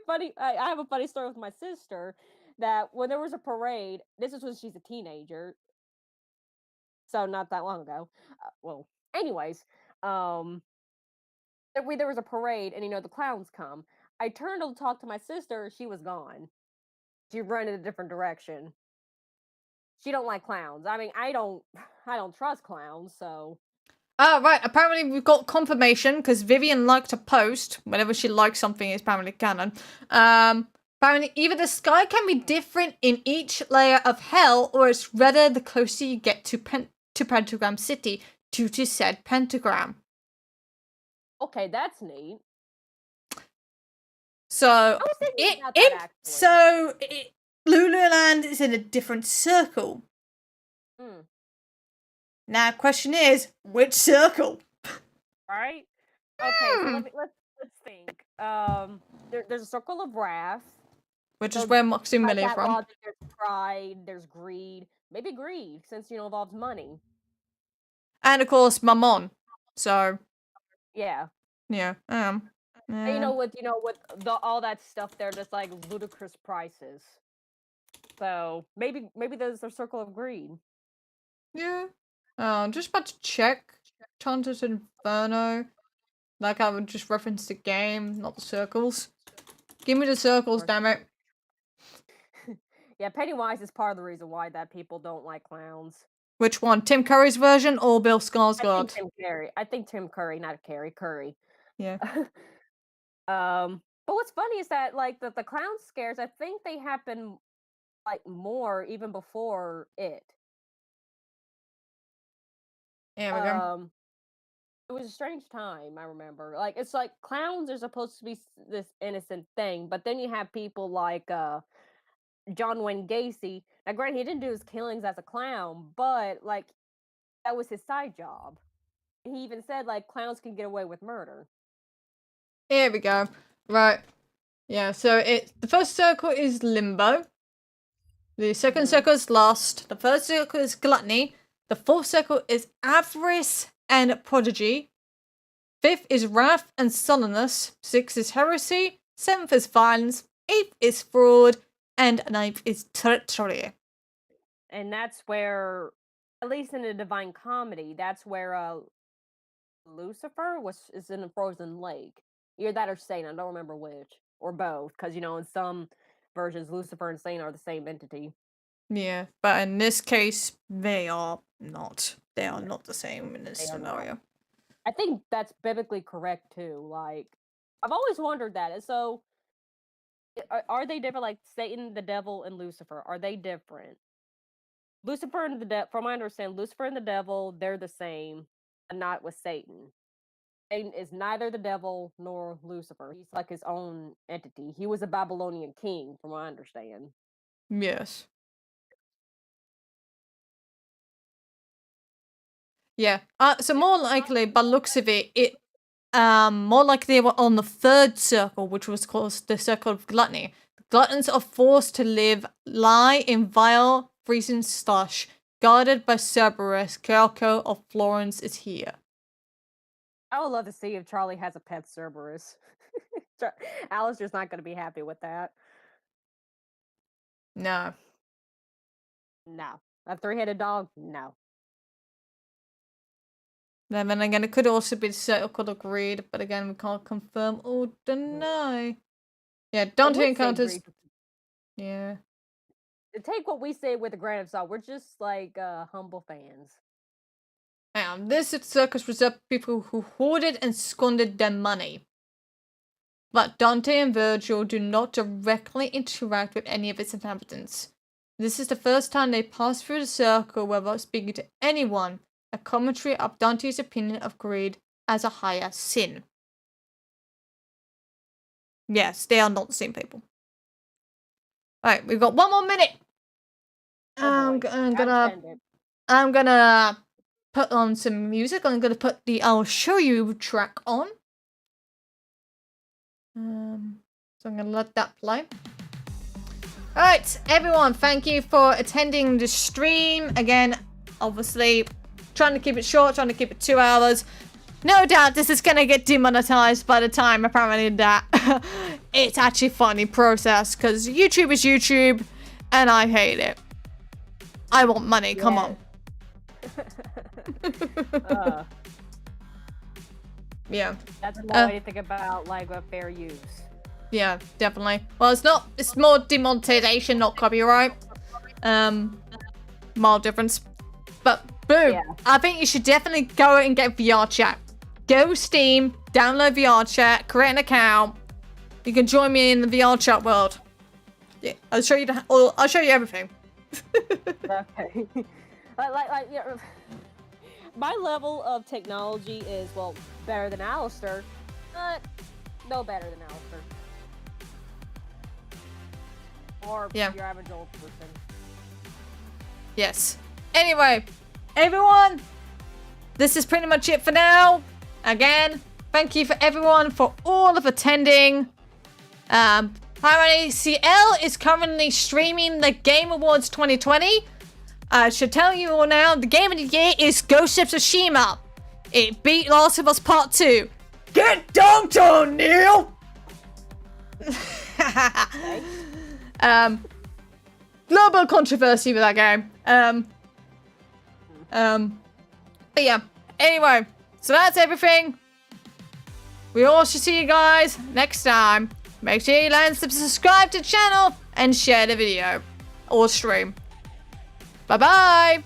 Funny. I have a funny story with my sister that when there was a parade. This is when she's a teenager, so not that long ago. Well, anyways, um, there was a parade, and the clowns come. I turned to talk to my sister. She was gone. She ran in a different direction. She don't like clowns. I mean, I don't I don't trust clowns, so Oh, right. Apparently we've got confirmation, because Vivienne liked to post. Whenever she likes something, it's apparently canon. Apparently either the sky can be different in each layer of hell, or it's redder the closer you get to Pentagram City, due to said pentagram. okay, that's neat. So, I was thinking about that, actually. Lululand is in a different circle. Mm, Now, question is, which circle? right? Okay, so let's think. There's a circle of wrath. Which So is where Moxie by Millie that from. logic, there's pride, there's greed, maybe greed, since involves money. And of course, Mammon. So, Yeah. yeah. And, with all that stuff there, just like ludicrous prices. So maybe there's a circle of greed. Yeah. I'm just about to check. Chanted Inferno. Like I would just reference the game, not the circles. Give me the circles, damn it. Yeah, Pennywise is part of the reason why that people don't like clowns. Which one? Tim Curry's version or Bill I think Skarsgård? Tim Curry. I think Tim Curry, not Curry. Curry. Yeah. But what's funny is that like the clown scares, I think they happen like more even before it. Here we go. It was a strange time. I remember, like it's like clowns are supposed to be this innocent thing, but then you have people like John Wayne Gacy. Now, granted, he didn't do his killings as a clown, but like that was his side job. He even said like clowns can get away with murder. Here we go. Right. Yeah, so the first circle is Limbo. The second circle is Lust. The third circle is Gluttony. The fourth circle is Avarice and Prodigy. Fifth is Wrath and Sullenness. Sixth is Heresy. Seventh is Violence. Eighth is Fraud. And ninth is Treachery. And that's where, at least in the Divine Comedy, that's where Lucifer is in a frozen lake. Either that or Satan. I don't remember which, or both, because in some versions, Lucifer and Satan are the same entity. Yeah, but in this case, they are not. They are not the same in this They are not. scenario. I think that's biblically correct too. Like, I've always wondered that. And so, are they different? Like Satan, the devil, and Lucifer, are they different? Lucifer and the devil, from my understanding, Lucifer and the devil, they're the same, and not with Satan. Satan is neither the devil nor Lucifer. He's like his own entity. He was a Babylonian king, from what I understand. Yes. Yeah. So more likely, by looks of it, more like they were on the third circle, which was called the circle of gluttony. Gluttons are forced to lie in vile, freezing slush, guarded by Cerberus. Kyoko of Florence is here. I would love to see if Charlie has a pet Cerberus. Alistair's not going to be happy with that. No. No. A three-headed dog? No. Then again, it could also be the circle of greed, but again, we can't confirm or deny. Yeah, Dante encounters. Yeah. Take what we say with a grain of salt. We're just like humble fans. This circus reserved for people who hoarded and squandered their money. But Dante and Virgil do not directly interact with any of its inhabitants. This is the first time they pass through the circle without speaking to anyone, a commentary of Dante's opinion of greed as a higher sin. Yes, they are not the same people. Alright, we've got 1 more minute. I'm gonna put on some music. I'm gonna put the I'll Show You track on. So I'm gonna let that play. Alright, everyone, thank you for attending the stream. Again, obviously, trying to keep it short, trying to keep it 2 hours. No doubt this is gonna get demonetized by the time apparently that it's actually funny process, because YouTube is YouTube, and I hate it. I want money, come on. Yeah. That's another way to think about like a fair use. Yeah, definitely. Well, it's more demonetization, not copyright. Mild difference. But boom, yeah. I think you should definitely go and get VR chat. Go Steam, download VR chat, create an account. You can join me in the VR chat world. Yeah, I'll show you I'll show you everything. Okay. like you know, my level of technology is, well, better than Alistair, but no better than Alistair. Or your average old person. Yes. Anyway, everyone, this is pretty much it for now. Again, thank you for everyone for all of attending. CL is currently streaming the Game Awards 2020. I should tell you all now, the game of the year is Ghost of Tsushima. It beat Last of Us Part 2. Get dunked on, Neil! Global controversy with that game. But yeah, anyway, so that's everything. We all should see you guys next time. Make sure you like and subscribe to the channel and share the video or stream. Bye-bye.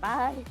Bye.